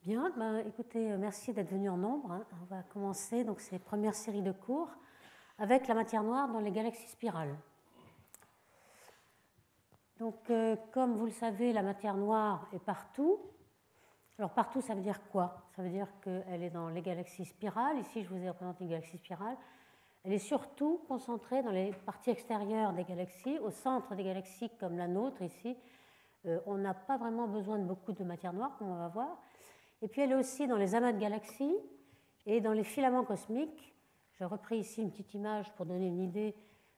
Bien, ben, écoutez, merci d'être venu en nombre. Hein. On va commencer donc ces premières séries de cours avec la matière noire dans les galaxies spirales. Donc, comme vous le savez, la matière noire est partout. Alors, partout, ça veut dire quoi? Ça veut dire qu'elle est dans les galaxies spirales. Ici, je vous ai représenté une galaxie spirale. Elle est surtout concentrée dans les parties extérieures des galaxies, au centre des galaxies comme la nôtre ici. On n'a pas vraiment besoin de beaucoup de matière noire, comme on va voir. Et puis elle est aussi dans les amas de galaxies et dans les filaments cosmiques. J'ai repris ici une petite image pour donner une idée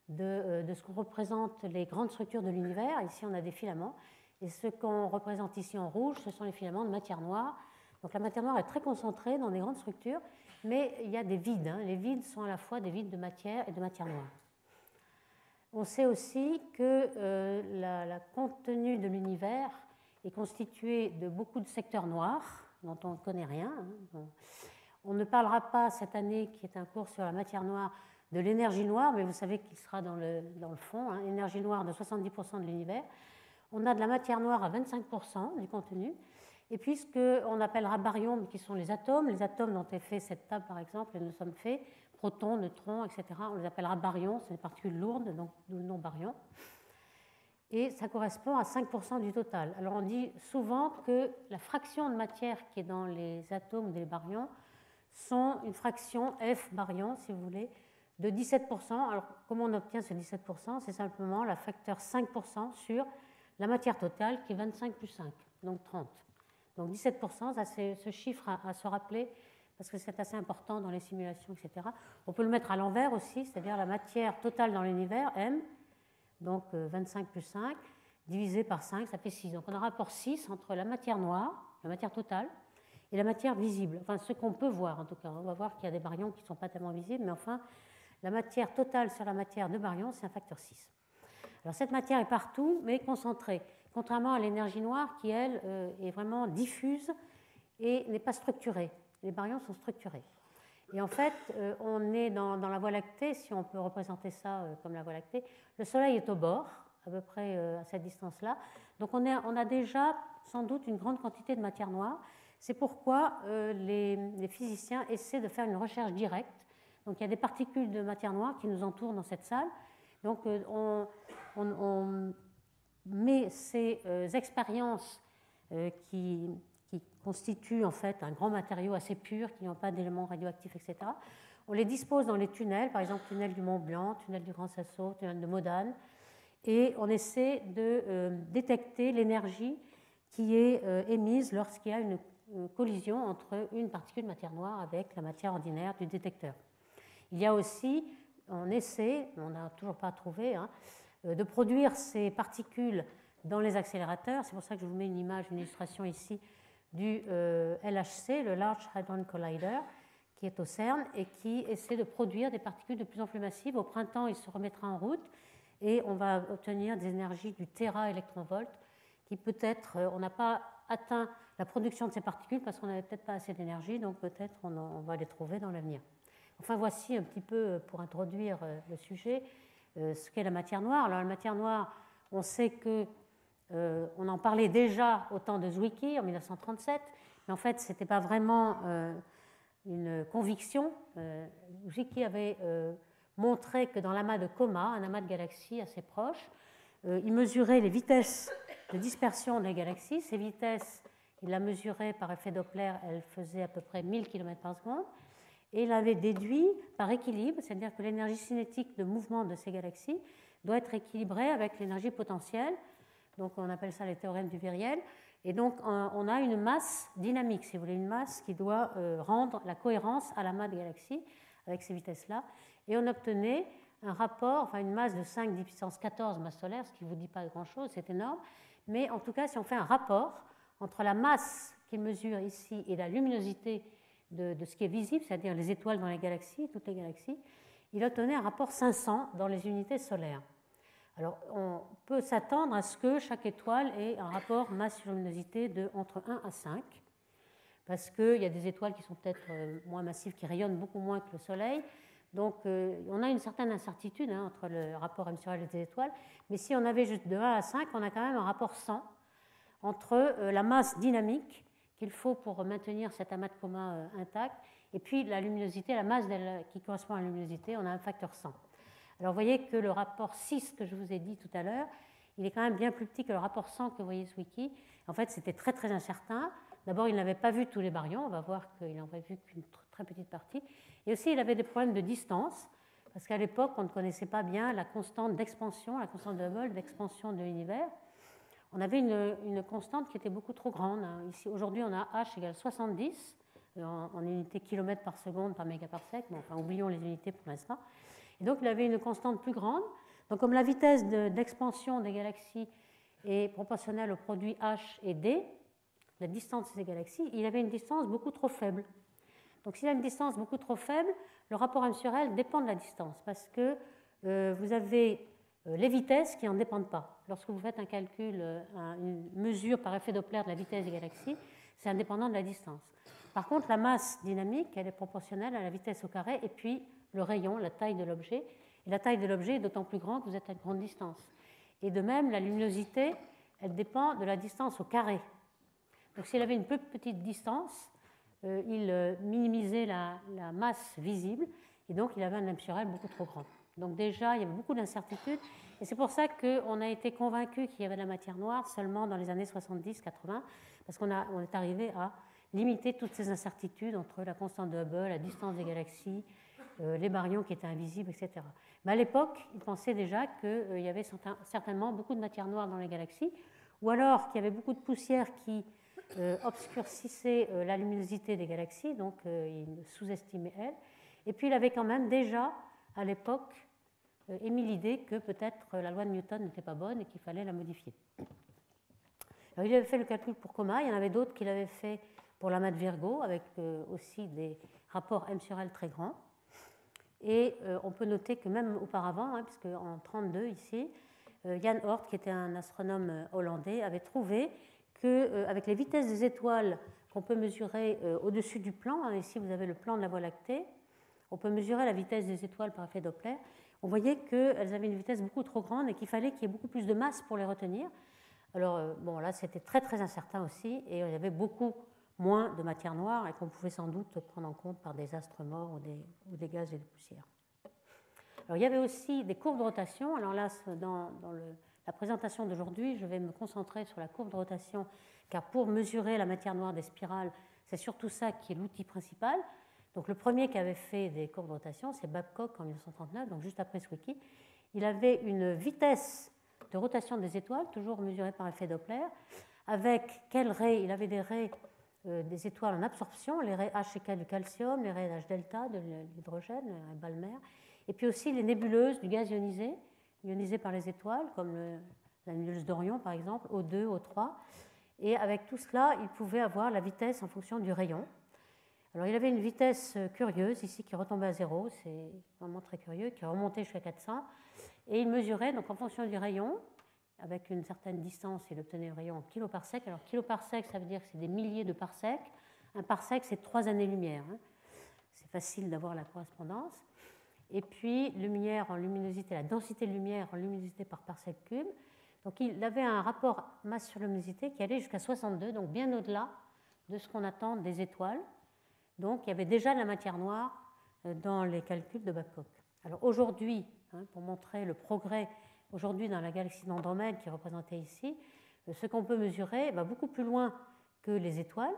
de ce qu'on représente les grandes structures de l'univers. Ici, on a des filaments. Et ce qu'on représente ici en rouge, ce sont les filaments de matière noire. Donc la matière noire est très concentrée dans des grandes structures, mais il y a des vides. Hein. Les vides sont à la fois des vides de matière et de matière noire. On sait aussi que la contenu de l'univers est constitué de beaucoup de secteurs noirs, dont on ne connaît rien. On ne parlera pas cette année, qui est un cours sur la matière noire, de l'énergie noire, mais vous savez qu'il sera dans le fond, hein, énergie noire de 70% de l'univers. On a de la matière noire à 25% du contenu, et puis ce qu'on appellera baryons, qui sont les atomes dont est faite cette table par exemple, et nous sommes faits, protons, neutrons, etc. On les appellera baryons, c'est des particules lourdes, donc d'où le nom baryon. Et ça correspond à 5% du total. Alors on dit souvent que la fraction de matière qui est dans les atomes des baryons sont une fraction F baryon, si vous voulez, de 17%. Alors comment on obtient ce 17%? C'est simplement la facteur 5% sur la matière totale qui est 25 plus 5, donc 30. Donc 17%, ça c'est ce chiffre à se rappeler parce que c'est assez important dans les simulations, etc. On peut le mettre à l'envers aussi, c'est-à-dire la matière totale dans l'univers, M, donc 25 plus 5, divisé par 5, ça fait 6. Donc on a un rapport 6 entre la matière noire, la matière totale, et la matière visible. Enfin, ce qu'on peut voir en tout cas. On va voir qu'il y a des baryons qui ne sont pas tellement visibles, mais enfin, la matière totale sur la matière de baryons, c'est un facteur 6. Alors cette matière est partout, mais concentrée, contrairement à l'énergie noire qui, elle, est vraiment diffuse et n'est pas structurée. Les baryons sont structurés. Et en fait, on est dans la Voie lactée, si on peut représenter ça comme la Voie lactée. Le Soleil est au bord, à peu près à cette distance-là. Donc on a déjà sans doute une grande quantité de matière noire. C'est pourquoi les physiciens essaient de faire une recherche directe. Donc il y a des particules de matière noire qui nous entourent dans cette salle. Donc on met ces expériences qui constituent en fait un grand matériau assez pur, qui n'ont pas d'éléments radioactifs, etc. On les dispose dans les tunnels, par exemple tunnel du Mont Blanc, tunnel du Grand Sasso, tunnel de Modane, et on essaie de détecter l'énergie qui est émise lorsqu'il y a une collision entre une particule de matière noire avec la matière ordinaire du détecteur. Il y a aussi, on essaie, on n'a toujours pas trouvé, hein, de produire ces particules dans les accélérateurs. C'est pour ça que je vous mets une image, une illustration ici du LHC, le Large Hadron Collider, qui est au CERN et qui essaie de produire des particules de plus en plus massives. Au printemps, il se remettra en route et on va obtenir des énergies du téraélectronvolt qui peut-être, on n'a pas atteint la production de ces particules parce qu'on n'avait peut-être pas assez d'énergie, donc peut-être on va les trouver dans l'avenir. Enfin, voici un petit peu, pour introduire le sujet, ce qu'est la matière noire. Alors la matière noire, on sait que on en parlait déjà au temps de Zwicky en 1937, mais en fait, ce n'était pas vraiment une conviction. Zwicky avait montré que dans l'amas de Coma, un amas de galaxies assez proche, il mesurait les vitesses de dispersion des galaxies. Ces vitesses, il la mesurait par effet Doppler, elles faisaient à peu près 1000 km par seconde. Et il avait déduit par équilibre, c'est-à-dire que l'énergie cinétique de mouvement de ces galaxies doit être équilibrée avec l'énergie potentielle. Donc on appelle ça les théorèmes du viriel. Et donc on a une masse dynamique, si vous voulez, une masse qui doit rendre la cohérence à l'amas de galaxies avec ces vitesses-là. Et on obtenait un rapport, enfin une masse de 5 10 puissance 14 masses solaires, ce qui ne vous dit pas grand-chose, c'est énorme. Mais en tout cas, si on fait un rapport entre la masse qu'il mesure ici et la luminosité de ce qui est visible, c'est-à-dire les étoiles dans les galaxies, toutes les galaxies, il obtenait un rapport 500 dans les unités solaires. Alors, on peut s'attendre à ce que chaque étoile ait un rapport masse-luminosité de entre 1 à 5, parce qu'il y a des étoiles qui sont peut-être moins massives, qui rayonnent beaucoup moins que le Soleil. Donc, on a une certaine incertitude entre le rapport M sur L et des étoiles, mais si on avait juste de 1 à 5, on a quand même un rapport 100 entre la masse dynamique qu'il faut pour maintenir cet amas de coma intact. Et puis la luminosité, la masse qui correspond à la luminosité, on a un facteur 100. Alors vous voyez que le rapport 6 que je vous ai dit tout à l'heure, il est quand même bien plus petit que le rapport 100 que vous voyez ce wiki. En fait, c'était très très incertain. D'abord, il n'avait pas vu tous les baryons, on va voir qu'il n'en avait vu qu'une très petite partie. Et aussi, il avait des problèmes de distance, parce qu'à l'époque, on ne connaissait pas bien la constante d'expansion, la constante de Hubble d'expansion de l'univers. On avait une constante qui était beaucoup trop grande. Ici, aujourd'hui, on a h égale 70 en unités kilomètres par seconde par mégaparsec. Bon, enfin, oublions les unités pour l'instant. Et donc, il avait une constante plus grande. Donc, comme la vitesse d'expansion des galaxies est proportionnelle au produit h et d, la distance de ces galaxies, il avait une distance beaucoup trop faible. Donc, s'il a une distance beaucoup trop faible, le rapport m sur L dépend de la distance, parce que vous avez les vitesses qui n'en dépendent pas. Lorsque vous faites un calcul, une mesure par effet Doppler de la vitesse des galaxies, c'est indépendant de la distance. Par contre, la masse dynamique, elle est proportionnelle à la vitesse au carré, et puis le rayon, la taille de l'objet. Et la taille de l'objet est d'autant plus grande que vous êtes à une grande distance. Et de même, la luminosité, elle dépend de la distance au carré. Donc s'il avait une plus petite distance, il minimisait la masse visible, et donc il avait un m sur L beaucoup trop grand. Donc déjà, il y avait beaucoup d'incertitudes, et c'est pour ça qu'on a été convaincu qu'il y avait de la matière noire seulement dans les années 70-80, parce qu'on est arrivé à limiter toutes ces incertitudes entre la constante de Hubble, la distance des galaxies, les baryons qui étaient invisibles, etc. Mais à l'époque, ils pensaient déjà qu'il y avait certainement beaucoup de matière noire dans les galaxies, ou alors qu'il y avait beaucoup de poussière qui obscurcissait la luminosité des galaxies, donc il sous-estimait elle. Et puis il avait quand même déjà, à l'époque, émis l'idée que peut-être la loi de Newton n'était pas bonne et qu'il fallait la modifier. Alors, il avait fait le calcul pour coma, il y en avait d'autres qu'il avait fait pour l'amas de Virgo, avec aussi des rapports m sur L très grands. Et on peut noter que même auparavant, puisque en 1932 ici, Jan Oort, qui était un astronome hollandais, avait trouvé qu'avec les vitesses des étoiles qu'on peut mesurer au-dessus du plan, ici vous avez le plan de la Voie lactée, on peut mesurer la vitesse des étoiles par effet Doppler, on voyait qu'elles avaient une vitesse beaucoup trop grande et qu'il fallait qu'il y ait beaucoup plus de masse pour les retenir. Alors bon, là c'était très très incertain aussi, et il y avait beaucoup moins de matière noire et qu'on pouvait sans doute prendre en compte par des astres morts ou des gaz et des poussières. Alors il y avait aussi des courbes de rotation. Alors là, dans la présentation d'aujourd'hui, je vais me concentrer sur la courbe de rotation, car pour mesurer la matière noire des spirales, c'est surtout ça qui est l'outil principal. Donc le premier qui avait fait des courbes de rotation, c'est Babcock en 1939, donc juste après ce wiki. Il avait une vitesse de rotation des étoiles, toujours mesurée par effet Doppler, avec quels raies. Il avait des raies des étoiles en absorption, les raies H et K du calcium, les raies H delta de l'hydrogène, les Balmer, et puis aussi les nébuleuses du gaz ionisé par les étoiles, comme la nébuleuse d'Orion par exemple, O2, O3. Et avec tout cela, il pouvait avoir la vitesse en fonction du rayon. Alors il avait une vitesse curieuse ici qui retombait à 0, c'est vraiment très curieux, qui remontait jusqu'à 400, et il mesurait donc en fonction du rayon, avec une certaine distance, il obtenait le rayon en kiloparsec. Alors kiloparsec, ça veut dire que c'est des milliers de parsecs. Un parsec, c'est 3 années-lumière. C'est facile d'avoir la correspondance. Et puis lumière en luminosité, la densité de lumière en luminosité par parsec cube. Donc il avait un rapport masse sur luminosité qui allait jusqu'à 62, donc bien au-delà de ce qu'on attend des étoiles. Donc il y avait déjà de la matière noire dans les calculs de Babcock. Alors aujourd'hui, pour montrer le progrès aujourd'hui dans la galaxie d'Andromède qui est représentée ici, ce qu'on peut mesurer va beaucoup plus loin que les étoiles,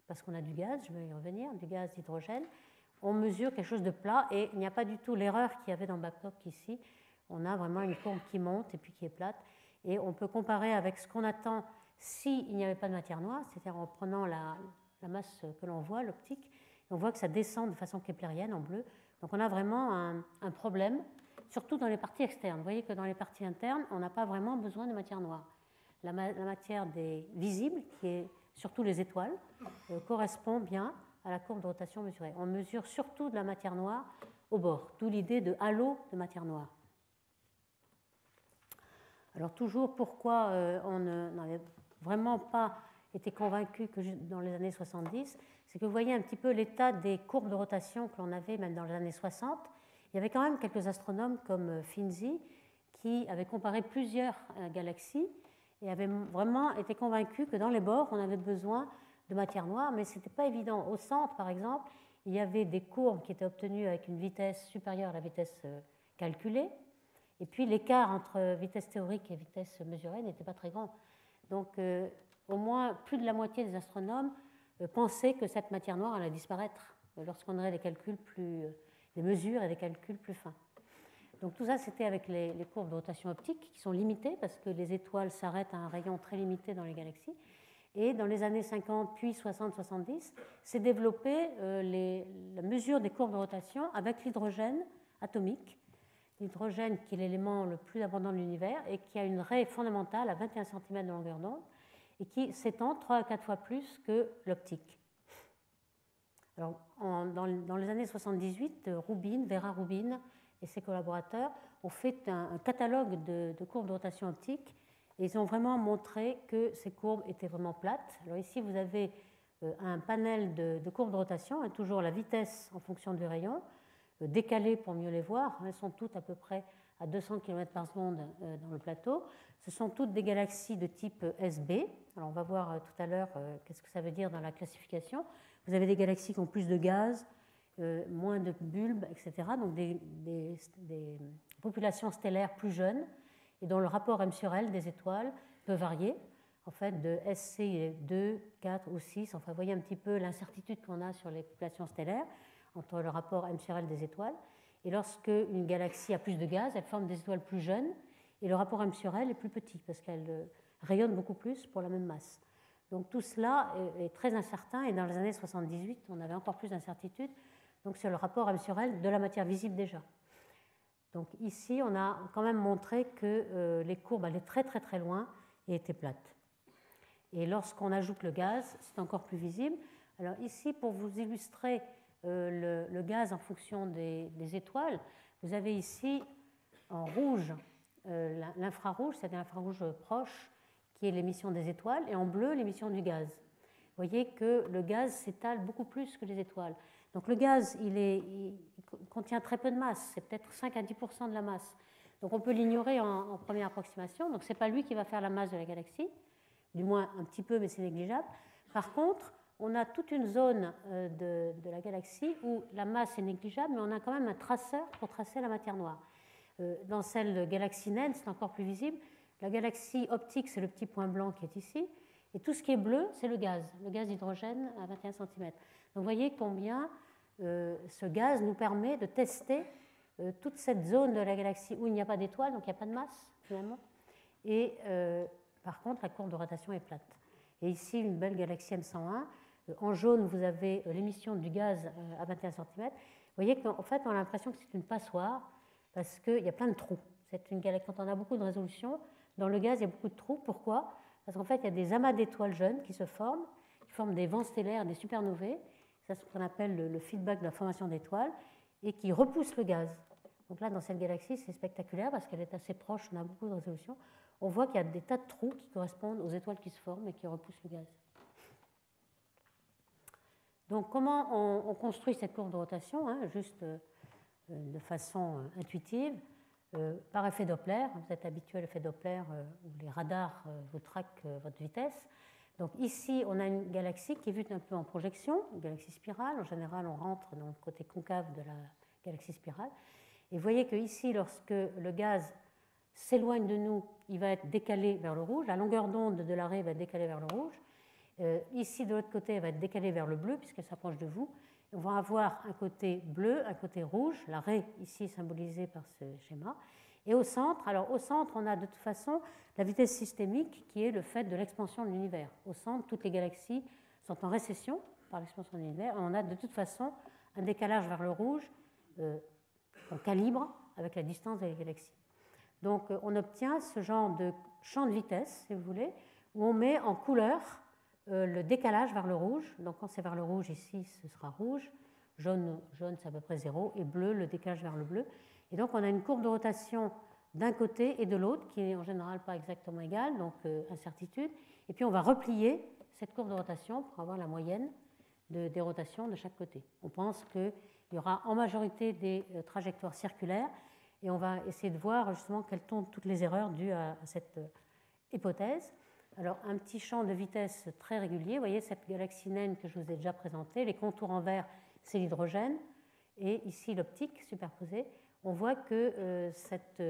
parce qu'on a du gaz, je vais y revenir, du gaz d'hydrogène. On mesure quelque chose de plat et il n'y a pas du tout l'erreur qu'il y avait dans Babcock ici. On a vraiment une courbe qui monte et puis qui est plate. Et on peut comparer avec ce qu'on attend s'il n'y avait pas de matière noire, c'est-à-dire en prenant la masse que l'on voit, l'optique, on voit que ça descend de façon keplérienne en bleu. Donc on a vraiment un problème, surtout dans les parties externes. Vous voyez que dans les parties internes, on n'a pas vraiment besoin de matière noire. La matière des visibles, qui est surtout les étoiles, correspond bien à la courbe de rotation mesurée. On mesure surtout de la matière noire au bord, d'où l'idée de halo de matière noire. Alors toujours, pourquoi on n'avait vraiment pas été convaincu que dans les années 70, c'est que vous voyez un petit peu l'état des courbes de rotation que l'on avait même dans les années 60. Il y avait quand même quelques astronomes comme Finzi qui avaient comparé plusieurs galaxies et avaient vraiment été convaincus que dans les bords, on avait besoin de matière noire, mais ce n'était pas évident. Au centre, par exemple, il y avait des courbes qui étaient obtenues avec une vitesse supérieure à la vitesse calculée, et puis l'écart entre vitesse théorique et vitesse mesurée n'était pas très grand. Donc, au moins, plus de la moitié des astronomes pensaient que cette matière noire allait disparaître lorsqu'on aurait des mesures et des calculs plus fins. Donc tout ça, c'était avec les courbes de rotation optique qui sont limitées parce que les étoiles s'arrêtent à un rayon très limité dans les galaxies. Et dans les années 50, puis 60-70, s'est développée la mesure des courbes de rotation avec l'hydrogène atomique. L'hydrogène qui est l'élément le plus abondant de l'univers et qui a une raie fondamentale à 21 cm de longueur d'onde et qui s'étend 3 à 4 fois plus que l'optique. Alors, dans les années 78, Vera Rubin et ses collaborateurs ont fait un catalogue de courbes de rotation optique et ils ont vraiment montré que ces courbes étaient vraiment plates. Alors ici, vous avez un panel de courbes de rotation, et toujours la vitesse en fonction du rayon, décalées pour mieux les voir. Elles sont toutes à peu près à 200 km par seconde dans le plateau. Ce sont toutes des galaxies de type SB. Alors on va voir tout à l'heure qu'est-ce que ça veut dire dans la classification. Vous avez des galaxies qui ont plus de gaz, moins de bulbes, etc. Donc des populations stellaires plus jeunes et dont le rapport M sur L des étoiles peut varier. En fait, de SC 2, 4 ou 6. Enfin, vous voyez un petit peu l'incertitude qu'on a sur les populations stellaires entre le rapport M sur L des étoiles. Et lorsque une galaxie a plus de gaz, elle forme des étoiles plus jeunes et le rapport M sur L est plus petit parce qu'elle rayonne beaucoup plus pour la même masse. Donc tout cela est très incertain et dans les années 78, on avait encore plus d'incertitude donc sur le rapport M sur L de la matière visible déjà. Donc ici, on a quand même montré que les courbes allaient très très très loin et étaient plates. Et lorsqu'on ajoute le gaz, c'est encore plus visible. Alors ici, pour vous illustrer le gaz en fonction des étoiles, vous avez ici en rouge l'infrarouge, c'est-à-dire l'infrarouge proche, qui est l'émission des étoiles, et en bleu, l'émission du gaz. Vous voyez que le gaz s'étale beaucoup plus que les étoiles. Donc le gaz, il contient très peu de masse, c'est peut-être 5 à 10% de la masse. Donc on peut l'ignorer en première approximation, donc ce n'est pas lui qui va faire la masse de la galaxie, du moins un petit peu, mais c'est négligeable. Par contre, on a toute une zone de la galaxie où la masse est négligeable, mais on a quand même un traceur pour tracer la matière noire. Dans celle de galaxie naine, c'est encore plus visible. La galaxie optique, c'est le petit point blanc qui est ici. Et tout ce qui est bleu, c'est le gaz d'hydrogène à 21 cm. Donc vous voyez combien ce gaz nous permet de tester toute cette zone de la galaxie où il n'y a pas d'étoiles, donc il n'y a pas de masse finalement. Et par contre, la courbe de rotation est plate. Et ici, une belle galaxie M101. En jaune, vous avez l'émission du gaz à 21 cm. Vous voyez qu'en fait, on a l'impression que c'est une passoire parce qu'il y a plein de trous. C'est une galaxie, quand on a beaucoup de résolution, dans le gaz, il y a beaucoup de trous. Pourquoi ? Parce qu'en fait, il y a des amas d'étoiles jeunes qui se forment, qui forment des vents stellaires, des supernovae. C'est ce qu'on appelle le feedback de la formation d'étoiles, et qui repoussent le gaz. Donc là, dans cette galaxie, c'est spectaculaire parce qu'elle est assez proche, on a beaucoup de résolution. On voit qu'il y a des tas de trous qui correspondent aux étoiles qui se forment et qui repoussent le gaz. Donc comment on construit cette courbe de rotation, juste de façon intuitive, par effet Doppler. Vous êtes habitué à l'effet Doppler où les radars vous traquent votre vitesse. Donc ici, on a une galaxie qui est vue un peu en projection, une galaxie spirale. En général, on rentre dans le côté concave de la galaxie spirale. Et vous voyez qu'ici, lorsque le gaz s'éloigne de nous, il va être décalé vers le rouge. La longueur d'onde de la raie va être décalée vers le rouge. Ici, de l'autre côté, elle va être décalée vers le bleu puisqu'elle s'approche de vous. On va avoir un côté bleu, un côté rouge, la raie ici symbolisée par ce schéma. Et au centre, on a de toute façon la vitesse systémique qui est le fait de l'expansion de l'univers. Au centre, toutes les galaxies sont en récession par l'expansion de l'univers. On a de toute façon un décalage vers le rouge qu'on calibre avec la distance des galaxies. Donc on obtient ce genre de champ de vitesse, si vous voulez, où on met en couleur le décalage vers le rouge. Donc quand c'est vers le rouge ici, ce sera rouge, jaune c'est à peu près 0, et bleu, le décalage vers le bleu. Et donc on a une courbe de rotation d'un côté et de l'autre qui n'est en général pas exactement égale, donc incertitude. Et puis on va replier cette courbe de rotation pour avoir la moyenne des rotations de chaque côté. On pense qu'il y aura en majorité des trajectoires circulaires et on va essayer de voir justement quelles sont toutes les erreurs dues à cette hypothèse. Alors, un petit champ de vitesse très régulier. Vous voyez cette galaxie naine que je vous ai déjà présentée. Les contours en vert, c'est l'hydrogène. Et ici, l'optique superposée. On voit que cette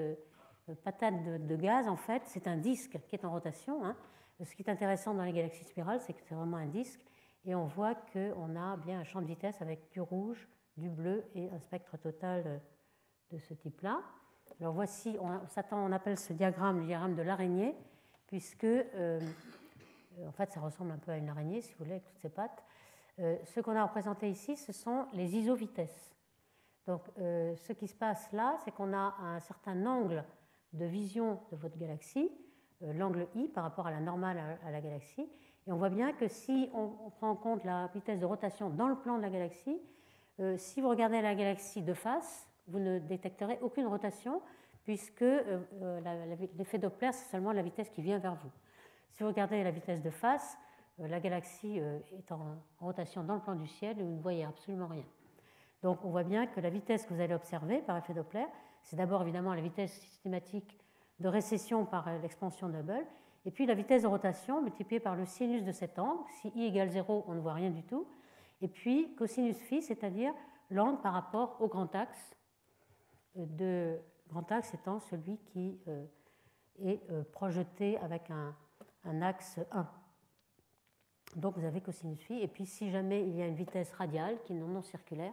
patate de gaz, en fait, c'est un disque qui est en rotation. Hein. Ce qui est intéressant dans les galaxies spirales, c'est que c'est vraiment un disque. Et on voit qu'on a bien un champ de vitesse avec du rouge, du bleu et un spectre total de ce type-là. Alors voici, on appelle ce diagramme le diagramme de l'araignée, puisque en fait ça ressemble un peu à une araignée, si vous voulez, avec toutes ses pattes. Ce qu'on a représenté ici, ce sont les isovitesses. Donc ce qui se passe là, c'est qu'on a un certain angle de vision de votre galaxie, l'angle I par rapport à la normale à la galaxie, et on voit bien que si on prend en compte la vitesse de rotation dans le plan de la galaxie, si vous regardez la galaxie de face, vous ne détecterez aucune rotation, puisque l'effet Doppler, c'est seulement la vitesse qui vient vers vous. Si vous regardez la vitesse de face, la galaxie est en rotation dans le plan du ciel et vous ne voyez absolument rien. Donc on voit bien que la vitesse que vous allez observer par effet Doppler, c'est d'abord évidemment la vitesse systématique de récession par l'expansion de Hubble, et puis la vitesse de rotation multipliée par le sinus de cet angle. Si I égale 0, on ne voit rien du tout. Et puis cosinus phi, c'est-à-dire l'angle par rapport au grand axe, grand axe étant celui qui est projeté avec un axe 1. Donc vous avez cosinus phi. Et puis si jamais il y a une vitesse radiale qui est non circulaire,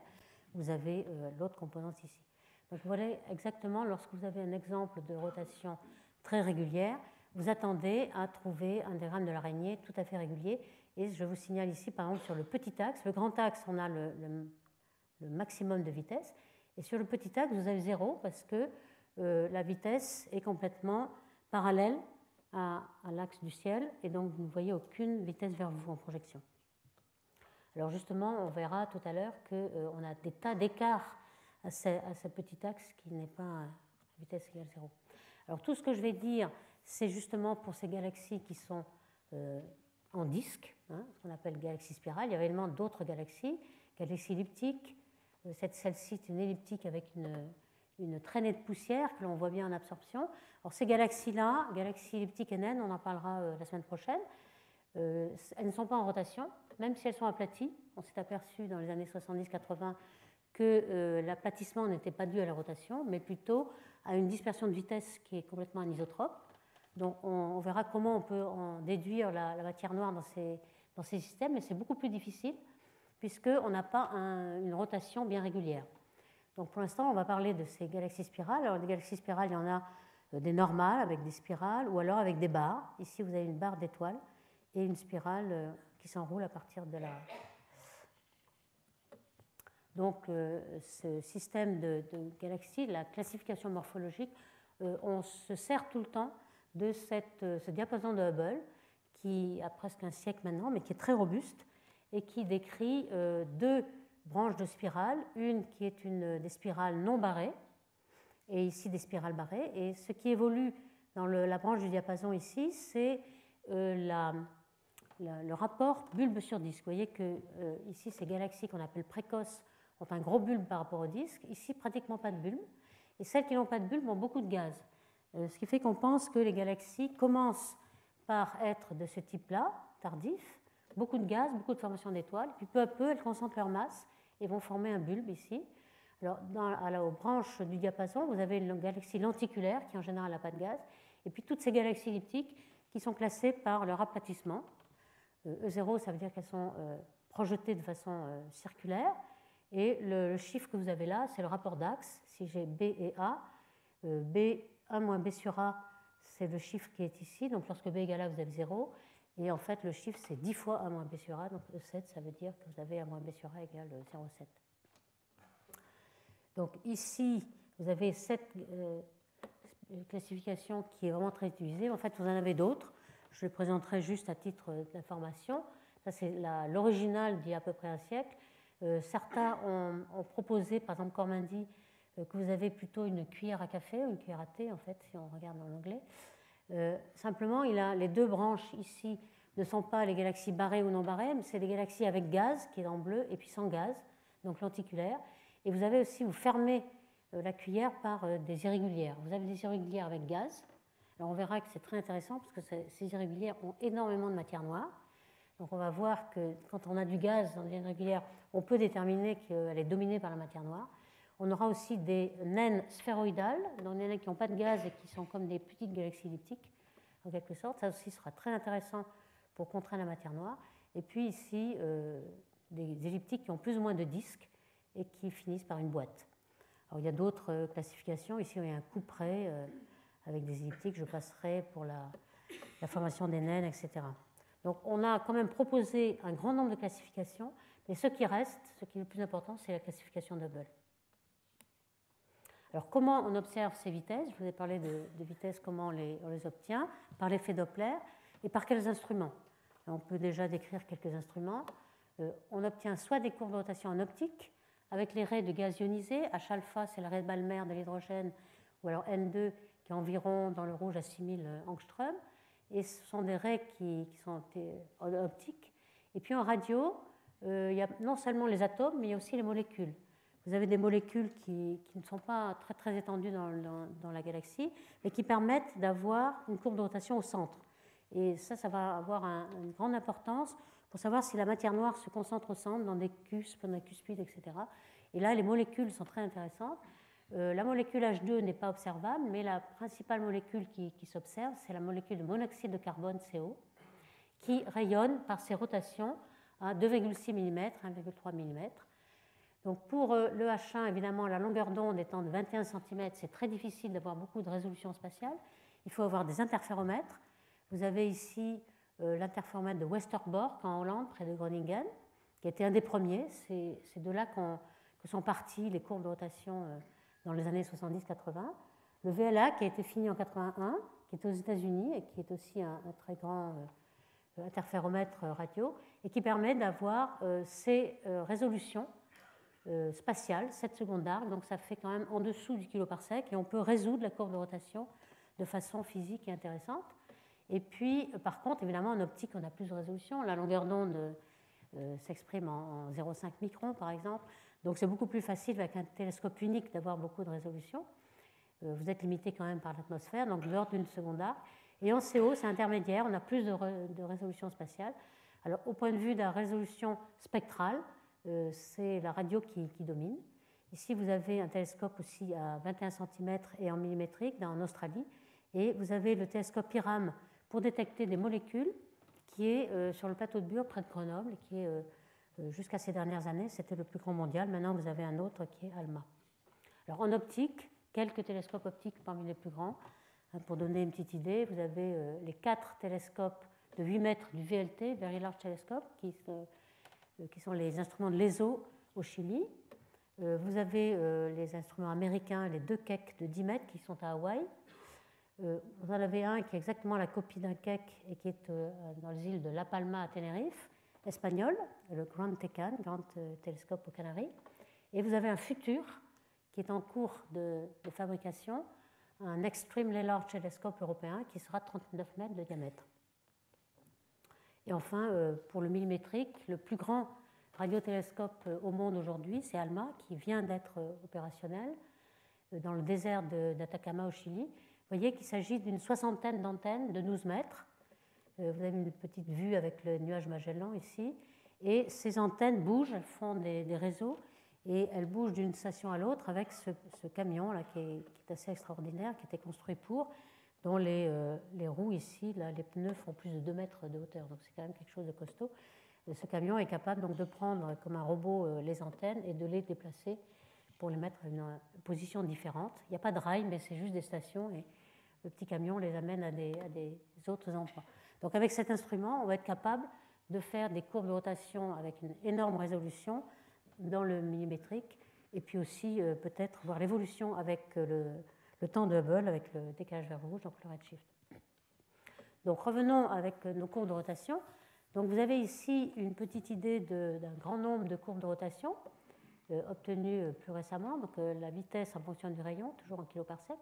vous avez l'autre composante ici. Donc voilà exactement, lorsque vous avez un exemple de rotation très régulière, vous attendez à trouver un diagramme de l'araignée tout à fait régulier. Et je vous signale ici, par exemple, sur le petit axe, le grand axe, on a le maximum de vitesse. Et sur le petit axe, vous avez 0 parce que la vitesse est complètement parallèle à l'axe du ciel. Et donc, vous ne voyez aucune vitesse vers vous en projection. Alors justement, on verra tout à l'heure qu'on a des tas d'écarts à ce petit axe qui n'est pas à vitesse égale 0. Alors tout ce que je vais dire, c'est justement pour ces galaxies qui sont en disque, hein, ce qu'on appelle galaxies spirales. Il y a également d'autres galaxies, galaxies elliptiques. Celle-ci est une elliptique avec une traînée de poussière que l'on voit bien en absorption. Alors ces galaxies-là, galaxies elliptiques et naines, on en parlera la semaine prochaine, elles ne sont pas en rotation, même si elles sont aplaties. On s'est aperçu dans les années 70-80 que l'aplatissement n'était pas dû à la rotation, mais plutôt à une dispersion de vitesse qui est complètement anisotrope. Donc on verra comment on peut en déduire la matière noire dans ces systèmes, mais c'est beaucoup plus difficile puisqu'on n'a pas une rotation bien régulière. Donc pour l'instant, on va parler de ces galaxies spirales. Alors des galaxies spirales, il y en a des normales avec des spirales ou alors avec des barres. Ici, vous avez une barre d'étoiles et une spirale qui s'enroule à partir de la... Donc ce système de galaxies, la classification morphologique, on se sert tout le temps de ce diapason de Hubble qui a presque un siècle maintenant, mais qui est très robuste et qui décrit deux branches de spirales, une qui est des spirales non barrées et ici des spirales barrées. Et ce qui évolue dans la branche du diapason ici, c'est le rapport bulbe sur disque. Vous voyez que ici, ces galaxies qu'on appelle précoces ont un gros bulbe par rapport au disque. Ici, pratiquement pas de bulbe. Et celles qui n'ont pas de bulbe ont beaucoup de gaz. Ce qui fait qu'on pense que les galaxies commencent par être de ce type-là, tardif, beaucoup de gaz, beaucoup de formation d'étoiles, puis peu à peu, elles concentrent leur masse et vont former un bulbe ici. Alors, aux branches du diapason, vous avez une galaxie lenticulaire qui en général n'a pas de gaz, et puis toutes ces galaxies elliptiques qui sont classées par leur aplatissement. E0, ça veut dire qu'elles sont projetées de façon circulaire, et le chiffre que vous avez là, c'est le rapport d'axe. Si j'ai B et A, B1 moins B sur A, c'est le chiffre qui est ici, donc lorsque B égale A, vous avez 0, et en fait, le chiffre, c'est 10 fois A moins B sur A, donc E7, ça veut dire que vous avez A moins B sur A égale 0,7. Donc ici, vous avez cette classification qui est vraiment très utilisée. En fait, vous en avez d'autres. Je les présenterai juste à titre d'information. Ça, c'est l'original d'il y a à peu près un siècle. Certains ont proposé, par exemple Cormandy, que vous avez plutôt une cuillère à café ou une cuillère à thé, en fait, si on regarde en anglais. Simplement, les deux branches ici ne sont pas les galaxies barrées ou non barrées, mais c'est les galaxies avec gaz, qui est en bleu, et puis sans gaz, donc lenticulaire. Et vous avez aussi, vous fermez la cuillère par des irrégulières. Vous avez des irrégulières avec gaz, Alors on verra que c'est très intéressant parce que ces irrégulières ont énormément de matière noire. Donc on va voir que quand on a du gaz dans une irrégulière, on peut déterminer qu'elle est dominée par la matière noire. On aura aussi des naines sphéroïdales, donc des naines qui n'ont pas de gaz et qui sont comme des petites galaxies elliptiques, en quelque sorte. Ça aussi sera très intéressant pour contraindre la matière noire. Et puis ici, des elliptiques qui ont plus ou moins de disques et qui finissent par une boîte. Alors, il y a d'autres classifications. Ici, il y a un couperet avec des elliptiques. Je passerai pour la formation des naines, etc. Donc, on a quand même proposé un grand nombre de classifications, mais ce qui reste, ce qui est le plus important, c'est la classification d'Hubble. Alors, comment on observe ces vitesses? Je vous ai parlé de vitesses, comment on les obtient, par l'effet Doppler, et par quels instruments? On peut déjà décrire quelques instruments. On obtient soit des courbes de rotation en optique, avec les raies de gaz ionisé. H-alpha, c'est la raie de Balmer de l'hydrogène, ou alors N2, qui est environ dans le rouge à 6000 angstroms. Et ce sont des raies qui sont optiques. Et puis en radio, il y a non seulement les atomes, mais il y a aussi les molécules. Vous avez des molécules qui ne sont pas très, très étendues dans la galaxie, mais qui permettent d'avoir une courbe de rotation au centre. Et ça va avoir une grande importance pour savoir si la matière noire se concentre au centre, dans des cusps, dans des cuspides, etc. Et là, les molécules sont très intéressantes. La molécule H2 n'est pas observable, mais la principale molécule qui s'observe, c'est la molécule de monoxyde de carbone, CO, qui rayonne par ses rotations à 2,6 mm, 1,3 mm. Donc pour le H1, évidemment, la longueur d'onde étant de 21 cm, c'est très difficile d'avoir beaucoup de résolution spatiale. Il faut avoir des interféromètres. Vous avez ici l'interféromètre de Westerbork en Hollande, près de Groningen, qui a été un des premiers. C'est de là que sont parties les courbes de rotation dans les années 70-80. Le VLA, qui a été fini en 81, qui est aux États-Unis et qui est aussi un très grand interféromètre radio, et qui permet d'avoir ces résolutions spatiales, 7 secondes d'arc, donc ça fait quand même en dessous du kiloparsec, et on peut résoudre la courbe de rotation de façon physique et intéressante. Et puis, par contre, évidemment, en optique, on a plus de résolution. La longueur d'onde s'exprime en 0,5 microns, par exemple. Donc, c'est beaucoup plus facile avec un télescope unique d'avoir beaucoup de résolution. Vous êtes limité quand même par l'atmosphère, donc de l'ordre d'une seconde d'arc. Et en CO, c'est intermédiaire, on a plus de résolution spatiale. Alors, au point de vue de la résolution spectrale, c'est la radio qui domine. Ici, vous avez un télescope aussi à 21 cm et en millimétrique en Australie. Et vous avez le télescope IRAM pour détecter des molécules qui est sur le plateau de Bure près de Grenoble, qui est jusqu'à ces dernières années, c'était le plus grand mondial. Maintenant, vous avez un autre qui est ALMA. Alors en optique, quelques télescopes optiques parmi les plus grands. Pour donner une petite idée, vous avez les 4 télescopes de 8 mètres du VLT, Very Large Telescope, qui sont les instruments de l'ESO au Chili. Vous avez les instruments américains, les 2 Keck de 10 mètres qui sont à Hawaï. Vous en avez un qui est exactement la copie d'un Keck et qui est dans les îles de La Palma à Tenerife, espagnol, le Grand Tecan, grand télescope aux Canaries. Et vous avez un futur qui est en cours de fabrication, un Extremely Large Telescope européen qui sera 39 mètres de diamètre. Et enfin, pour le millimétrique, le plus grand radiotélescope au monde aujourd'hui, c'est ALMA, qui vient d'être opérationnel dans le désert d'Atacama au Chili. Vous voyez qu'il s'agit d'une soixantaine d'antennes de 12 mètres. Vous avez une petite vue avec le nuage Magellan ici. Et ces antennes bougent, elles font des réseaux, et elles bougent d'une station à l'autre avec ce camion-là qui est assez extraordinaire, qui a été construit dont les roues ici, là, les pneus font plus de 2 mètres de hauteur. Donc c'est quand même quelque chose de costaud. Ce camion est capable donc de prendre comme un robot les antennes et de les déplacer pour les mettre à une position différente. Il n'y a pas de rail, mais c'est juste des stations et le petit camion les amène à des autres endroits. Donc avec cet instrument, on va être capable de faire des courbes de rotation avec une énorme résolution dans le millimétrique et puis aussi peut-être voir l'évolution avec le temps de Hubble, avec le décalage vers rouge, donc le redshift. Donc revenons avec nos courbes de rotation. Donc vous avez ici une petite idée d'un grand nombre de courbes de rotation obtenues plus récemment, donc la vitesse en fonction du rayon, toujours en kiloparsec.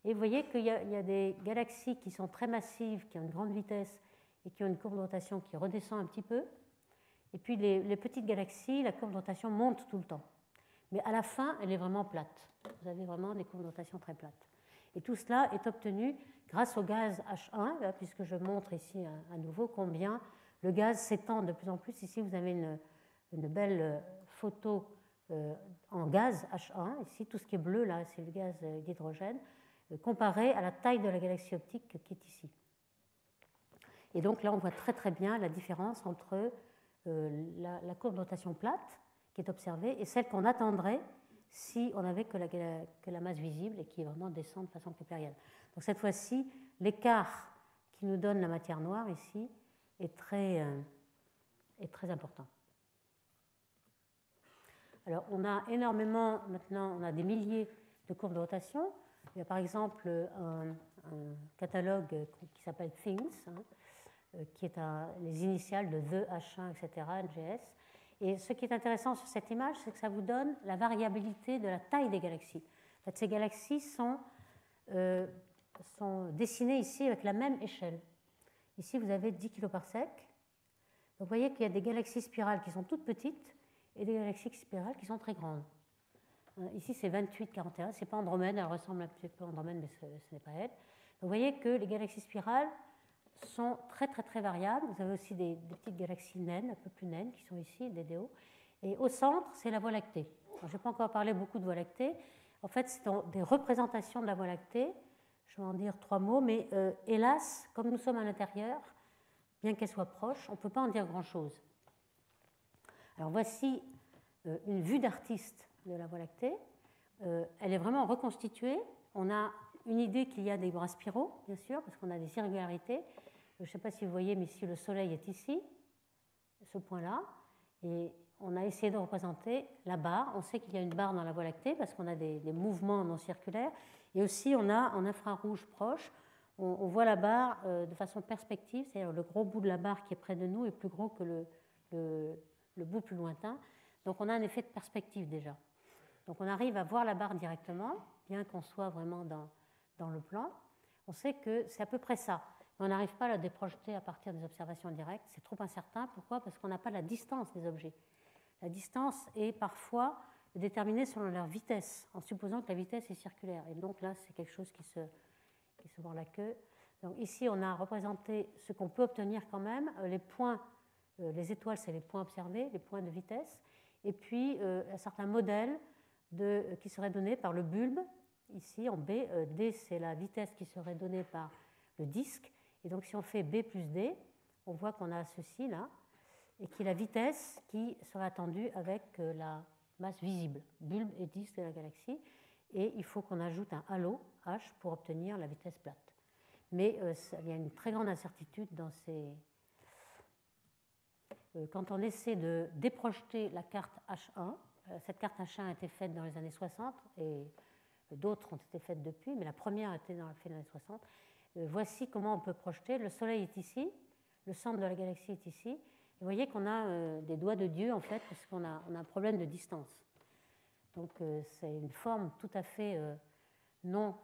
Et vous voyez qu'il y a des galaxies qui sont très massives, qui ont une grande vitesse et qui ont une courbe de rotation qui redescend un petit peu. Et puis les petites galaxies, la courbe de rotation monte tout le temps. Mais à la fin, elle est vraiment plate. Vous avez vraiment des courbes de rotation très plates. Et tout cela est obtenu grâce au gaz H1, puisque je montre ici à nouveau combien le gaz s'étend de plus en plus. Ici, vous avez une belle photo en gaz H1. Ici, tout ce qui est bleu, là, c'est le gaz d'hydrogène, comparé à la taille de la galaxie optique qui est ici. Et donc là, on voit très très bien la différence entre la courbe de rotation plate qui est observée et celle qu'on attendrait si on n'avait que la masse visible et qui vraiment descend de façon keplérienne. Donc cette fois-ci, l'écart qui nous donne la matière noire ici est très important. Alors on a énormément, maintenant on a des milliers de courbes de rotation. Il y a par exemple un catalogue qui s'appelle Things, qui est les initiales de The, H1, etc., NGS. Et ce qui est intéressant sur cette image, c'est que ça vous donne la variabilité de la taille des galaxies. En fait, ces galaxies sont dessinées ici avec la même échelle. Ici, vous avez 10 kPa. Donc, vous voyez qu'il y a des galaxies spirales qui sont toutes petites et des galaxies spirales qui sont très grandes. Ici, c'est 2841. Ce n'est pas Andromède, elle ressemble un petit peu à Andromède, mais ce n'est pas elle. Donc, vous voyez que les galaxies spirales sont très très très variables. Vous avez aussi des petites galaxies naines, un peu plus naines, qui sont ici, des DO. Et au centre, c'est la Voie lactée. Alors, je n'ai pas encore parlé beaucoup de Voie lactée. En fait, c'est des représentations de la Voie lactée. Je vais en dire 3 mots, mais hélas, comme nous sommes à l'intérieur, bien qu'elle soit proche, on ne peut pas en dire grand-chose. Alors voici une vue d'artiste de la Voie lactée. Elle est vraiment reconstituée. On a une idée qu'il y a des bras spiraux, bien sûr, parce qu'on a des irrégularités. Je ne sais pas si vous voyez, mais ici, le Soleil est ici, ce point-là. Et on a essayé de représenter la barre. On sait qu'il y a une barre dans la Voie lactée parce qu'on a des mouvements non circulaires. Et aussi, on a en infrarouge proche, on voit la barre de façon perspective, c'est-à-dire le gros bout de la barre qui est près de nous est plus gros que le bout plus lointain. Donc, on a un effet de perspective déjà. Donc, on arrive à voir la barre directement, bien qu'on soit vraiment dans le plan. On sait que c'est à peu près ça. Mais on n'arrive pas à la déprojeter à partir des observations directes. C'est trop incertain. Pourquoi ? Parce qu'on n'a pas la distance des objets. La distance est parfois déterminée selon leur vitesse, en supposant que la vitesse est circulaire. Et donc là, c'est quelque chose qui se mord la queue. Donc ici, on a représenté ce qu'on peut obtenir quand même. Les points, les étoiles, c'est les points observés, les points de vitesse. Et puis, un certain modèle qui serait donné par le bulbe, ici en B. D, c'est la vitesse qui serait donnée par le disque. Et donc, si on fait B plus D, on voit qu'on a ceci là, et qui est la vitesse qui serait attendue avec la masse visible, bulbe et disque de la galaxie. Et il faut qu'on ajoute un halo, H, pour obtenir la vitesse plate. Mais il y a une très grande incertitude dans ces... Quand on essaie de déprojeter la carte H1, cette carte H1 a été faite dans les années 60 et d'autres ont été faites depuis, mais la première a été faite dans les années 60. Voici comment on peut projeter. Le Soleil est ici, le centre de la galaxie est ici. Et vous voyez qu'on a des doigts de Dieu, en fait, parce qu'on a un problème de distance. Donc, c'est une forme tout à fait non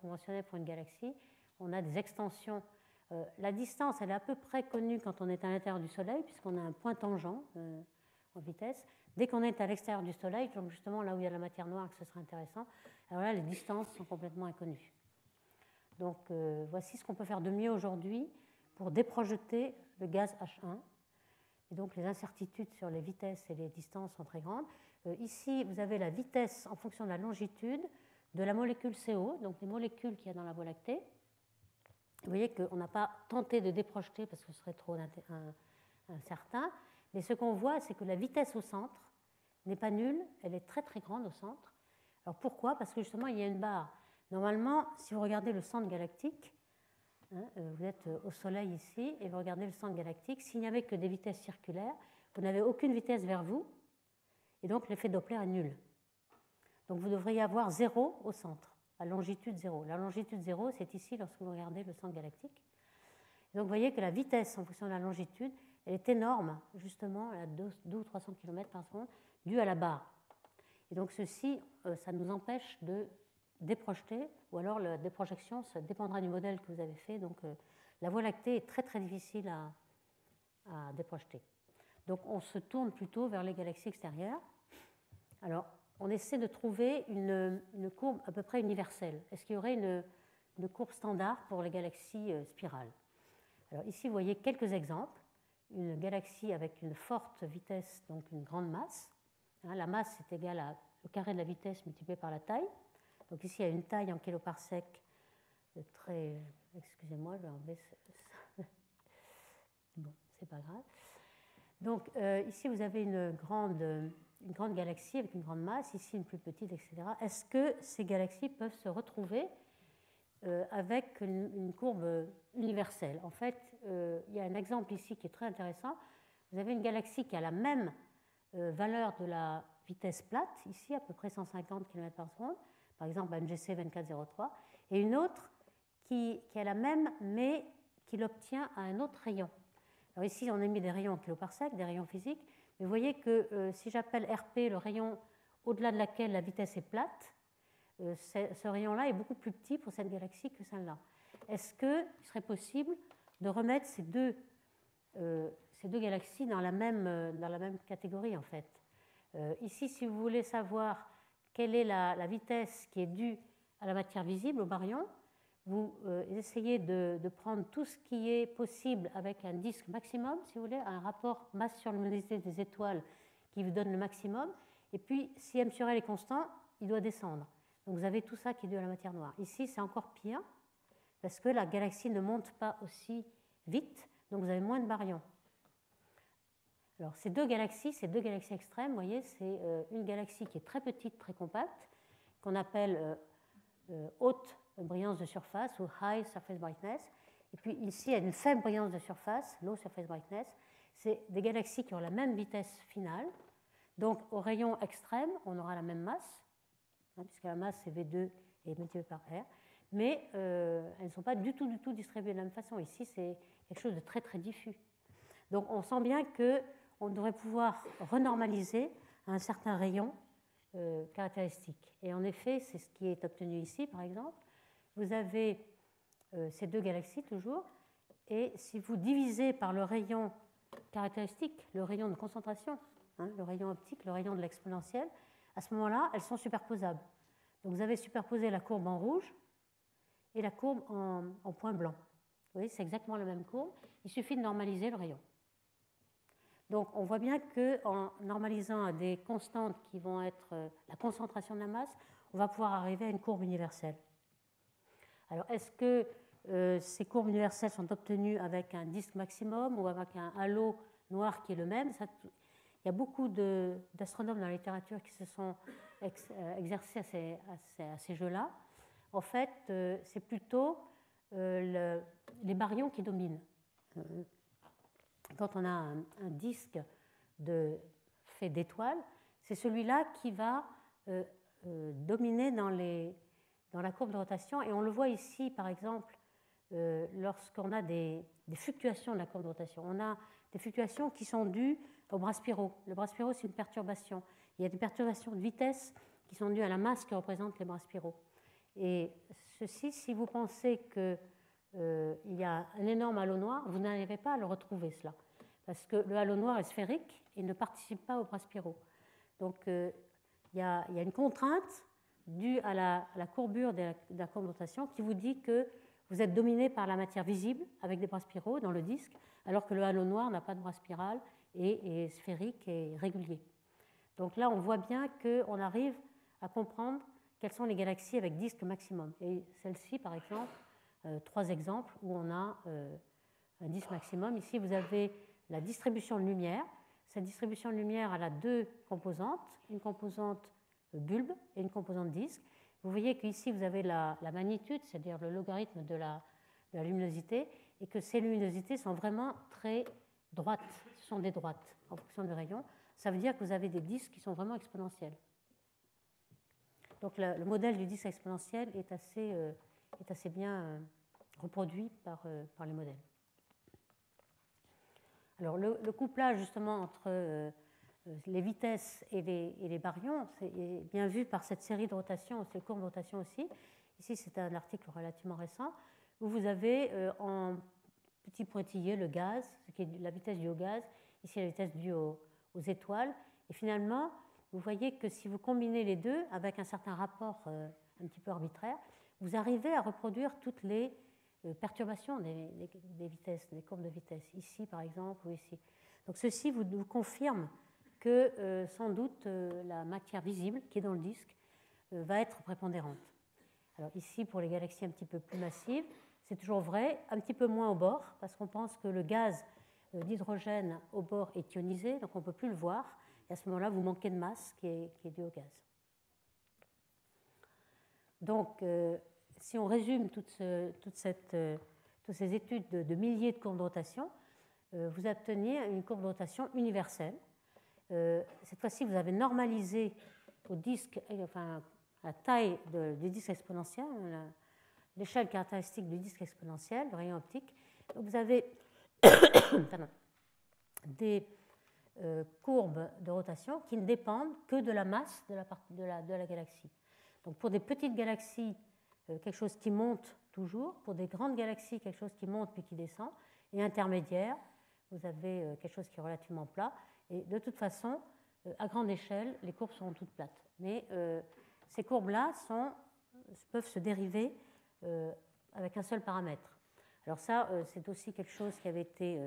conventionnelle pour une galaxie. On a des extensions. La distance, elle est à peu près connue quand on est à l'intérieur du Soleil, puisqu'on a un point tangent en vitesse. Dès qu'on est à l'extérieur du Soleil, donc justement là où il y a la matière noire, que ce serait intéressant, alors là, les distances sont complètement inconnues. Donc, voici ce qu'on peut faire de mieux aujourd'hui pour déprojeter le gaz H1. Et donc, les incertitudes sur les vitesses et les distances sont très grandes. Ici, vous avez la vitesse en fonction de la longitude de la molécule CO, donc les molécules qu'il y a dans la Voie lactée. Vous voyez qu'on n'a pas tenté de déprojeter parce que ce serait trop incertain. Mais ce qu'on voit, c'est que la vitesse au centre n'est pas nulle, elle est très très grande au centre. Alors pourquoi ? Parce que justement, il y a une barre. Normalement, si vous regardez le centre galactique, vous êtes au Soleil ici, et vous regardez le centre galactique, s'il n'y avait que des vitesses circulaires, vous n'avez aucune vitesse vers vous, et donc l'effet Doppler est nul. Donc vous devriez avoir 0 au centre, à longitude 0. La longitude 0, c'est ici lorsque vous regardez le centre galactique. Et donc vous voyez que la vitesse en fonction de la longitude, elle est énorme, justement, à 2 ou 300 km par seconde, due à la barre. Et donc ceci, ça nous empêche de déprojeter, ou alors la déprojection, ça dépendra du modèle que vous avez fait. Donc la Voie lactée est très très difficile à déprojeter. Donc on se tourne plutôt vers les galaxies extérieures. Alors on essaie de trouver une courbe à peu près universelle. Est-ce qu'il y aurait une courbe standard pour les galaxies spirales? Alors ici, vous voyez quelques exemples. Une galaxie avec une forte vitesse, donc une grande masse. La masse est égale au carré de la vitesse multiplié par la taille. Donc ici, il y a une taille en kiloparsec très... Excusez-moi, je vais enlever ça. Bon, c'est pas grave. Donc ici, vous avez une grande galaxie avec une grande masse, ici une plus petite, etc. Est-ce que ces galaxies peuvent se retrouver avec une courbe universelle? En fait, il y a un exemple ici qui est très intéressant. Vous avez une galaxie qui a la même valeur de la vitesse plate, ici à peu près 150 km par seconde, par exemple MGC 2403, et une autre qui a la même, mais qui l'obtient à un autre rayon. Alors ici, on a mis des rayons en kiloparsec, des rayons physiques, mais vous voyez que si j'appelle RP le rayon au-delà de laquelle la vitesse est plate, ce rayon-là est beaucoup plus petit pour cette galaxie que celle-là. Est-ce qu'il serait possible de remettre ces deux galaxies dans la même catégorie, en fait? Ici, si vous voulez savoir quelle est la vitesse qui est due à la matière visible, au baryon, vous essayez de prendre tout ce qui est possible avec un disque maximum, si vous voulez, un rapport masse sur luminosité des étoiles qui vous donne le maximum, et puis si m sur L est constant, il doit descendre. Donc vous avez tout ça qui est dû à la matière noire. Ici, c'est encore pire, parce que la galaxie ne monte pas aussi vite, donc vous avez moins de baryons. Alors ces deux galaxies extrêmes, vous voyez, c'est une galaxie qui est très petite, très compacte, qu'on appelle haute brillance de surface ou high surface brightness. Et puis ici, il y a une faible brillance de surface, low surface brightness. C'est des galaxies qui ont la même vitesse finale. Donc au rayon extrême, on aura la même masse, puisque la masse c'est V2 et multiplié par R. Mais elles ne sont pas du tout distribuées de la même façon. Ici, c'est quelque chose de très très diffus. Donc on sent bien qu'on devrait pouvoir renormaliser à un certain rayon caractéristique. Et en effet, c'est ce qui est obtenu ici, par exemple. Vous avez ces deux galaxies toujours, et si vous divisez par le rayon caractéristique, le rayon de concentration, le rayon optique, le rayon de l'exponentielle, à ce moment-là, elles sont superposables. Donc vous avez superposé la courbe en rouge et la courbe en point blanc. Vous voyez, c'est exactement la même courbe. Il suffit de normaliser le rayon. Donc on voit bien qu'en normalisant à des constantes qui vont être la concentration de la masse, on va pouvoir arriver à une courbe universelle. Alors est-ce que ces courbes universelles sont obtenues avec un disque maximum ou avec un halo noir qui est le même? Il y a beaucoup d'astronomes dans la littérature qui se sont exercés à ces jeux-là. En fait, c'est plutôt les baryons qui dominent. Quand on a un disque fait d'étoiles, c'est celui-là qui va dominer dans la courbe de rotation. Et on le voit ici, par exemple, lorsqu'on a des fluctuations de la courbe de rotation. On a des fluctuations qui sont dues au bras spiraux. Le bras spiraux, c'est une perturbation. Il y a des perturbations de vitesse qui sont dues à la masse que représentent les bras spiraux. Et ceci, si vous pensez qu'il y a un énorme halo noir, vous n'arrivez pas à le retrouver, cela. Parce que le halo noir est sphérique et ne participe pas aux bras spiraux. Donc, il y a une contrainte due à la courbure de la courbe de rotation qui vous dit que vous êtes dominé par la matière visible avec des bras spiraux dans le disque, alors que le halo noir n'a pas de bras spiral et est sphérique et régulier. Donc là, on voit bien qu'on arrive à comprendre quelles sont les galaxies avec disque maximum. Et celle-ci, par exemple, 3 exemples où on a un disque maximum. Ici, vous avez la distribution de lumière. Cette distribution de lumière, elle a 2 composantes, une composante bulbe et une composante disque. Vous voyez qu'ici, vous avez la magnitude, c'est-à-dire le logarithme de la luminosité, et que ces luminosités sont vraiment très droites. Ce sont des droites en fonction du rayon. Ça veut dire que vous avez des disques qui sont vraiment exponentiels. Donc le modèle du disque exponentiel est assez bien reproduit par les modèles. Alors le couplage justement entre les vitesses et les baryons est bien vu par cette série de rotations, ces courbes de rotation aussi. Ici, c'est un article relativement récent où vous avez en petit pointillé le gaz, ce qui est la vitesse due au gaz, ici la vitesse due aux étoiles. Et finalement, vous voyez que si vous combinez les deux avec un certain rapport un petit peu arbitraire, vous arrivez à reproduire toutes les perturbations des vitesses, des courbes de vitesse, ici par exemple ou ici. Donc ceci vous confirme que sans doute la matière visible qui est dans le disque va être prépondérante. Alors ici, pour les galaxies un petit peu plus massives, c'est toujours vrai, un petit peu moins au bord, parce qu'on pense que le gaz d'hydrogène au bord est ionisé, donc on ne peut plus le voir. Et à ce moment-là, vous manquez de masse qui est due au gaz. Donc, si on résume toutes ces études de milliers de courbes de rotation, vous obtenez une courbe de rotation universelle. Cette fois-ci, vous avez normalisé au disque, enfin, la taille du disque exponentiel, l'échelle caractéristique du disque exponentiel, le rayon optique. Donc vous avez des courbes de rotation qui ne dépendent que de la masse de la galaxie. Donc pour des petites galaxies, quelque chose qui monte toujours, pour des grandes galaxies, quelque chose qui monte puis qui descend, et intermédiaire, vous avez quelque chose qui est relativement plat. Et de toute façon, à grande échelle, les courbes seront toutes plates. Mais ces courbes-là peuvent se dériver avec un seul paramètre. Alors ça, c'est aussi quelque chose qui avait été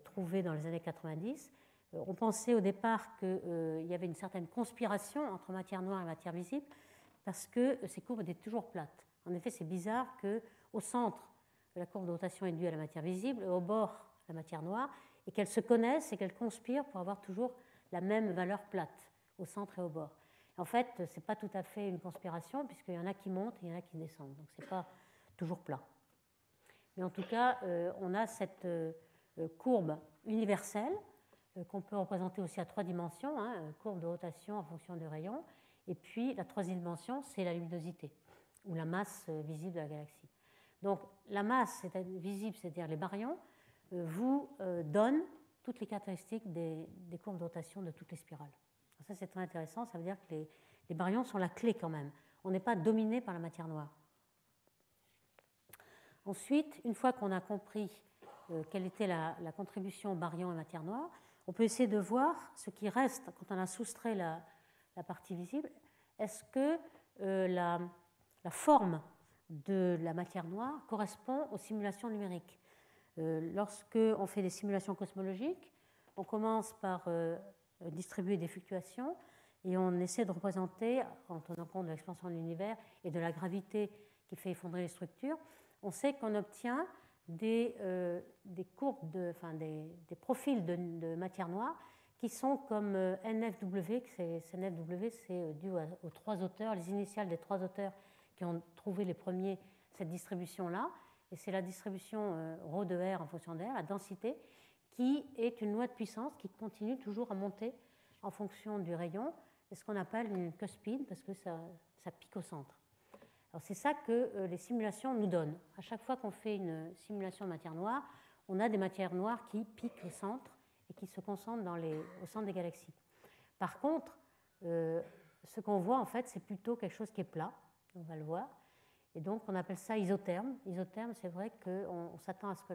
trouvé dans les années 90. On pensait au départ qu'il y avait une certaine conspiration entre matière noire et matière visible parce que ces courbes étaient toujours plates. En effet, c'est bizarre qu'au centre, la courbe de rotation est due à la matière visible et au bord, la matière noire, et qu'elles se connaissent et qu'elles conspirent pour avoir toujours la même valeur plate au centre et au bord. En fait, ce n'est pas tout à fait une conspiration, puisqu'il y en a qui montent et il y en a qui descendent. Donc, ce n'est pas toujours plat. Mais en tout cas, on a cette courbe universelle qu'on peut représenter aussi à 3 dimensions, courbe de rotation en fonction du rayon. Et puis, la 3e dimension, c'est la luminosité, ou la masse visible de la galaxie. Donc, la masse visible, c'est-à-dire les baryons, vous donne toutes les caractéristiques des courbes de rotation de toutes les spirales. Alors ça, c'est très intéressant. Ça veut dire que les baryons sont la clé quand même. On n'est pas dominé par la matière noire. Ensuite, une fois qu'on a compris quelle était la contribution baryons et matière noire, on peut essayer de voir ce qui reste quand on a soustrait la partie visible. Est-ce que la forme de la matière noire correspond aux simulations numériques? Lorsque on fait des simulations cosmologiques, on commence par distribuer des fluctuations et on essaie de représenter, en tenant compte de l'expansion de l'univers et de la gravité qui fait effondrer les structures, on sait qu'on obtient des courbes, des profils de matière noire qui sont comme NFW. NFW, c'est dû aux 3 auteurs, les initiales des 3 auteurs qui ont trouvé les premiers cette distribution-là. Et c'est la distribution ρ de R en fonction de R, la densité, qui est une loi de puissance qui continue toujours à monter en fonction du rayon. C'est ce qu'on appelle une cuspide parce que ça pique au centre. Alors c'est ça que les simulations nous donnent. À chaque fois qu'on fait une simulation de matière noire, on a des matières noires qui piquent au centre et qui se concentrent au centre des galaxies. Par contre, ce qu'on voit en fait, c'est plutôt quelque chose qui est plat, on va le voir. Et donc, on appelle ça isotherme. Isotherme, c'est vrai qu'on s'attend à ce que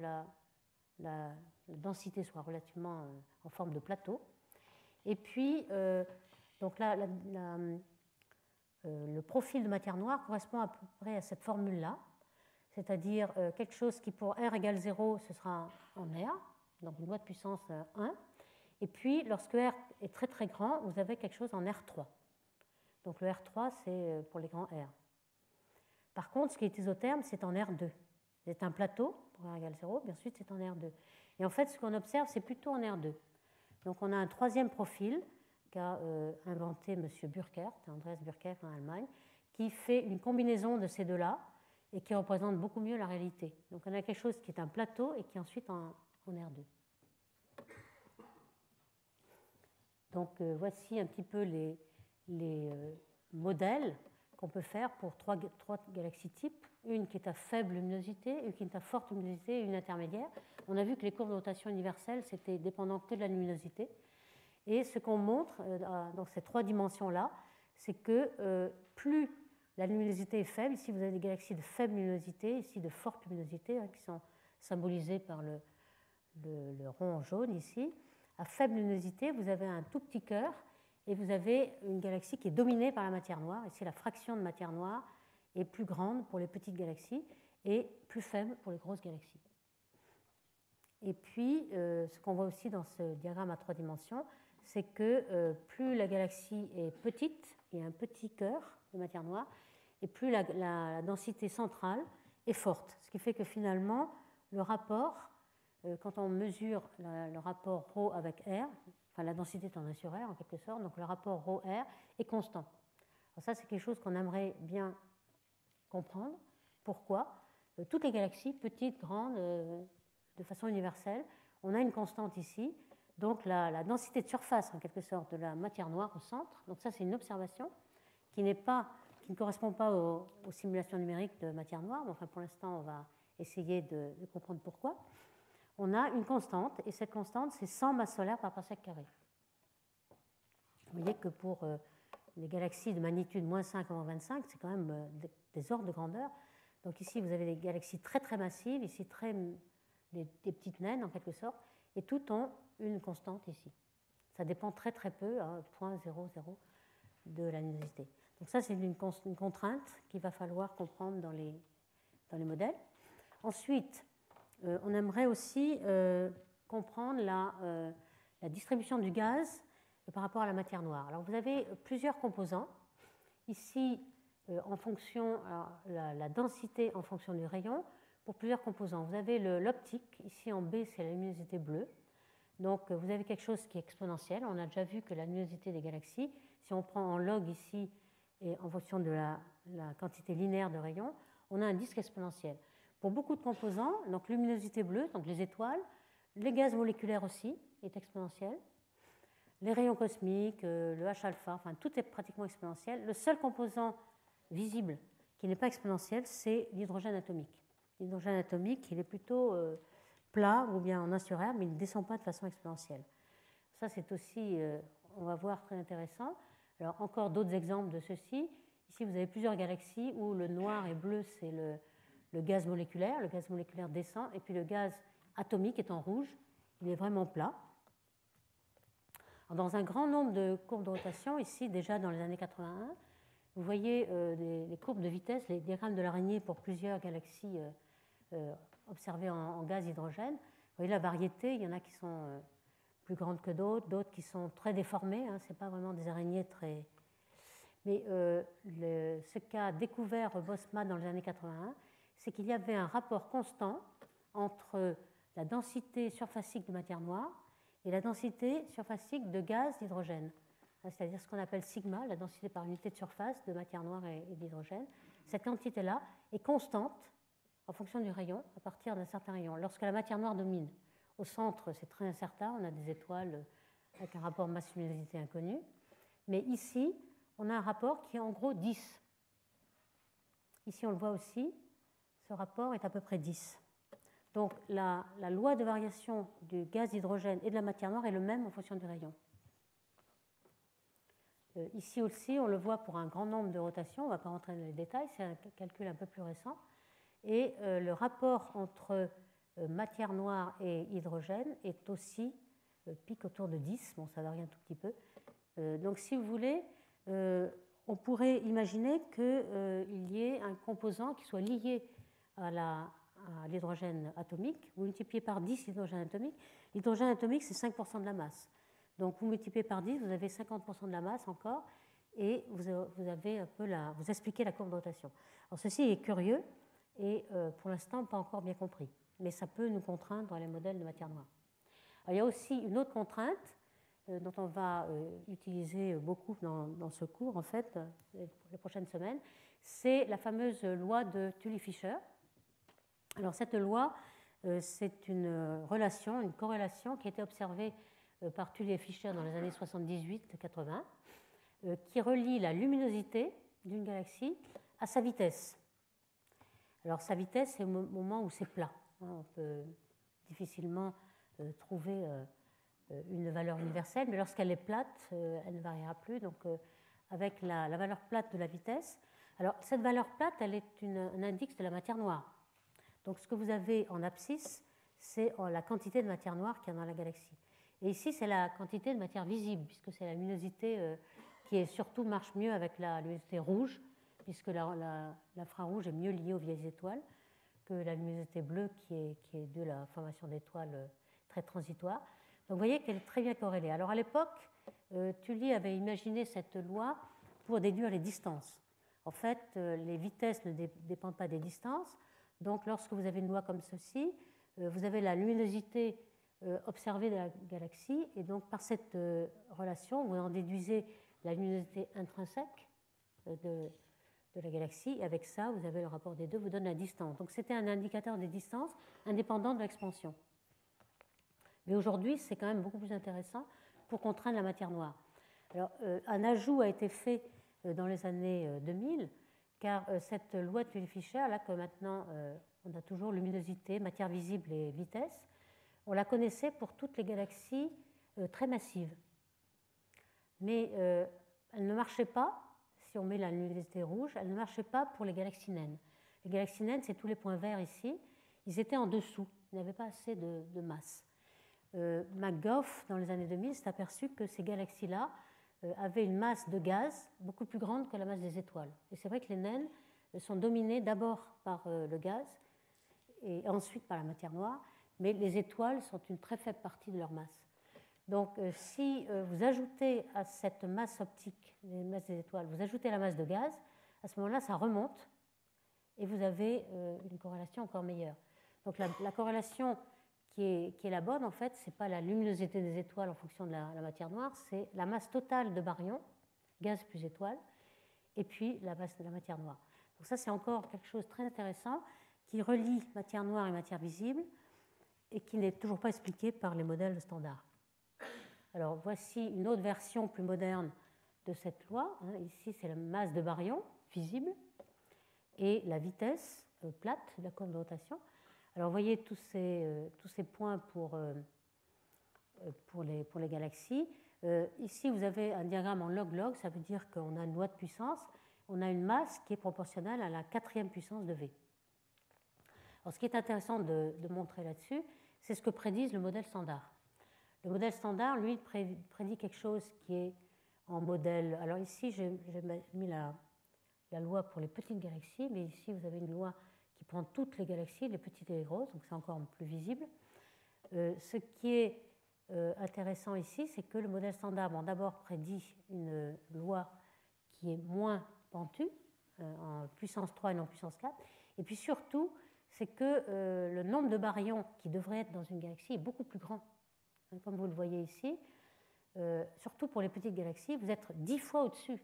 la densité soit relativement en forme de plateau. Et puis, donc là, le profil de matière noire correspond à peu près à cette formule-là, c'est-à-dire quelque chose qui, pour R égale 0, ce sera en R, donc une loi de puissance 1. Et puis, lorsque R est très très grand, vous avez quelque chose en R3. Donc, le R3, c'est pour les grands R. Par contre, ce qui est isotherme, c'est en R2. C'est un plateau, pour R égale 0, puis ensuite c'est en R2. Et en fait, ce qu'on observe, c'est plutôt en R2. Donc on a un 3e profil qu'a inventé M. Burkert, Andreas Burkert en Allemagne, qui fait une combinaison de ces deux-là et qui représente beaucoup mieux la réalité. Donc on a quelque chose qui est un plateau et qui est ensuite en R2. Donc voici un petit peu les modèles qu'on peut faire pour 3 galaxies types, une qui est à faible luminosité, une qui est à forte luminosité et une intermédiaire. On a vu que les courbes de rotation universelle, c'était dépendant que de la luminosité. Et ce qu'on montre dans ces 3 dimensions-là, c'est que plus la luminosité est faible, ici vous avez des galaxies de faible luminosité, ici de forte luminosité, qui sont symbolisées par le rond jaune ici. À faible luminosité, vous avez un tout petit cœur, et vous avez une galaxie qui est dominée par la matière noire. Ici, la fraction de matière noire est plus grande pour les petites galaxies et plus faible pour les grosses galaxies. Et puis, ce qu'on voit aussi dans ce diagramme à 3 dimensions, c'est que plus la galaxie est petite, il y a un petit cœur de matière noire, et plus la densité centrale est forte. Ce qui fait que finalement, le rapport, quand on mesure le rapport ρ avec R, enfin la densité est en 1 sur R en quelque sorte, donc le rapport ρr est constant. Alors ça, c'est quelque chose qu'on aimerait bien comprendre. Pourquoi? Toutes les galaxies, petites, grandes, de façon universelle, on a une constante ici, donc la densité de surface en quelque sorte de la matière noire au centre. Donc ça, c'est une observation qui ne correspond pas aux simulations numériques de matière noire, mais enfin pour l'instant, on va essayer de comprendre pourquoi. On a une constante, et cette constante, c'est 100 masses solaires par parsec carré. Vous voyez que pour les galaxies de magnitude moins 5 avant 25, c'est quand même des ordres de grandeur. Donc ici, vous avez des galaxies très très massives, ici des petites naines en quelque sorte, et toutes ont une constante ici. Ça dépend très très peu, à 0,00 de la luminosité. Donc ça, c'est une contrainte qu'il va falloir comprendre dans les modèles. Ensuite, on aimerait aussi comprendre la distribution du gaz par rapport à la matière noire. Alors vous avez plusieurs composants. Ici, en fonction, la densité en fonction du rayon, pour plusieurs composants. Vous avez l'optique, ici en B, c'est la luminosité bleue. Donc vous avez quelque chose qui est exponentiel. On a déjà vu que la luminosité des galaxies, si on prend en log ici, et en fonction de la quantité linéaire de rayons, on a un disque exponentiel. Pour beaucoup de composants, donc luminosité bleue, donc les étoiles, les gaz moléculaires aussi est exponentiel, les rayons cosmiques, le H-alpha, enfin tout est pratiquement exponentiel. Le seul composant visible qui n'est pas exponentiel, c'est l'hydrogène atomique. L'hydrogène atomique, il est plutôt plat ou bien en 1 sur R, mais il ne descend pas de façon exponentielle. Ça, c'est aussi, on va voir, très intéressant. Alors, encore d'autres exemples de ceci. Ici, vous avez plusieurs galaxies où le noir et bleu, c'est le gaz moléculaire. Le gaz moléculaire descend, et puis le gaz atomique est en rouge. Il est vraiment plat. Alors, dans un grand nombre de courbes de rotation, ici, déjà dans les années 81, vous voyez les courbes de vitesse, les diagrammes de l'araignée pour plusieurs galaxies observées en gaz hydrogène. Vous voyez la variété, il y en a qui sont plus grandes que d'autres qui sont très déformées. Hein, ce n'est pas vraiment des araignées très... Mais ce qu'a découvert Bosma dans les années 81, c'est qu'il y avait un rapport constant entre la densité surfacique de matière noire et la densité surfacique de gaz d'hydrogène. C'est-à-dire ce qu'on appelle sigma, la densité par unité de surface de matière noire et d'hydrogène. Cette quantité-là est constante en fonction du rayon, à partir d'un certain rayon, lorsque la matière noire domine. Au centre, c'est très incertain, on a des étoiles avec un rapport masse-luminosité inconnu. Mais ici, on a un rapport qui est en gros 10. Ici, on le voit aussi, ce rapport est à peu près 10. Donc la loi de variation du gaz d'hydrogène et de la matière noire est le même en fonction du rayon. Ici aussi, on le voit pour un grand nombre de rotations, on ne va pas rentrer dans les détails, c'est un calcul un peu plus récent. Et le rapport entre matière noire et hydrogène est aussi pique autour de 10, bon ça varie un tout petit peu. Donc si vous voulez, on pourrait imaginer qu'il y ait un composant qui soit lié à l'hydrogène atomique. Vous multipliez par 10 l'hydrogène atomique. L'hydrogène atomique, c'est 5% de la masse. Donc vous multipliez par 10, vous avez 50% de la masse encore, et vous avez un peu vous expliquez la courbe de rotation. Alors ceci est curieux, et pour l'instant pas encore bien compris, mais ça peut nous contraindre dans les modèles de matière noire. Alors, il y a aussi une autre contrainte dont on va utiliser beaucoup dans ce cours, en fait, les prochaines semaines, c'est la fameuse loi de Tully-Fisher. Alors cette loi, c'est une relation, une corrélation qui a été observée par Tully et Fisher dans les années 78-80, qui relie la luminosité d'une galaxie à sa vitesse. Alors sa vitesse, c'est au moment où c'est plat. On peut difficilement trouver une valeur universelle, mais lorsqu'elle est plate, elle ne variera plus. Donc avec la valeur plate de la vitesse. Alors cette valeur plate, elle est un indice de la matière noire. Donc ce que vous avez en abscisse, c'est la quantité de matière noire qu'il y a dans la galaxie. Et ici, c'est la quantité de matière visible, puisque c'est la luminosité qui est surtout marche mieux avec la luminosité rouge, puisque l'infrarouge est mieux lié aux vieilles étoiles que la luminosité bleue qui est de la formation d'étoiles très transitoire. Donc vous voyez qu'elle est très bien corrélée. Alors à l'époque, Tully avait imaginé cette loi pour déduire les distances. En fait, les vitesses ne dépendent pas des distances. Donc lorsque vous avez une loi comme ceci, vous avez la luminosité observée de la galaxie, et donc par cette relation, vous en déduisez la luminosité intrinsèque de la galaxie, et avec ça, vous avez le rapport des deux, vous donne la distance. Donc c'était un indicateur des distances indépendant de l'expansion. Mais aujourd'hui, c'est quand même beaucoup plus intéressant pour contraindre la matière noire. Alors, un ajout a été fait dans les années 2000, car cette loi de Tully-Fisher, là que maintenant on a toujours luminosité, matière visible et vitesse, on la connaissait pour toutes les galaxies très massives. Mais elle ne marchait pas, si on met la luminosité rouge, elle ne marchait pas pour les galaxies naines. Les galaxies naines, c'est tous les points verts ici, ils étaient en dessous, ils n'avaient pas assez de masse. McGough, dans les années 2000, s'est aperçu que ces galaxies-là avaient une masse de gaz beaucoup plus grande que la masse des étoiles. Et c'est vrai que les naines sont dominées d'abord par le gaz et ensuite par la matière noire, mais les étoiles sont une très faible partie de leur masse. Donc si vous ajoutez à cette masse optique, les masses des étoiles, vous ajoutez la masse de gaz, à ce moment-là, ça remonte et vous avez une corrélation encore meilleure. Donc la corrélation qui est la bonne, en fait, ce n'est pas la luminosité des étoiles en fonction de la matière noire, c'est la masse totale de baryons, gaz plus étoile, et puis la masse de la matière noire. Donc ça, c'est encore quelque chose de très intéressant qui relie matière noire et matière visible et qui n'est toujours pas expliqué par les modèles standards. Alors voici une autre version plus moderne de cette loi. Ici, c'est la masse de baryons visible et la vitesse plate de la courbe de rotation. Alors vous voyez tous ces points pour les galaxies. Ici, vous avez un diagramme en log-log, ça veut dire qu'on a une loi de puissance, on a une masse qui est proportionnelle à la 4e puissance de V. Alors ce qui est intéressant de montrer là-dessus, c'est ce que prédise le modèle standard. Le modèle standard, lui, prédit quelque chose qui est en modèle. Alors ici, j'ai mis la loi pour les petites galaxies, mais ici, vous avez une loi qui prend toutes les galaxies, les petites et les grosses, donc c'est encore plus visible. Ce qui est intéressant ici, c'est que le modèle standard, d'abord prédit une loi qui est moins pentue, en puissance 3 et non puissance 4, et puis surtout, c'est que le nombre de baryons qui devrait être dans une galaxie est beaucoup plus grand. Comme vous le voyez ici, surtout pour les petites galaxies, vous êtes 10 fois au-dessus.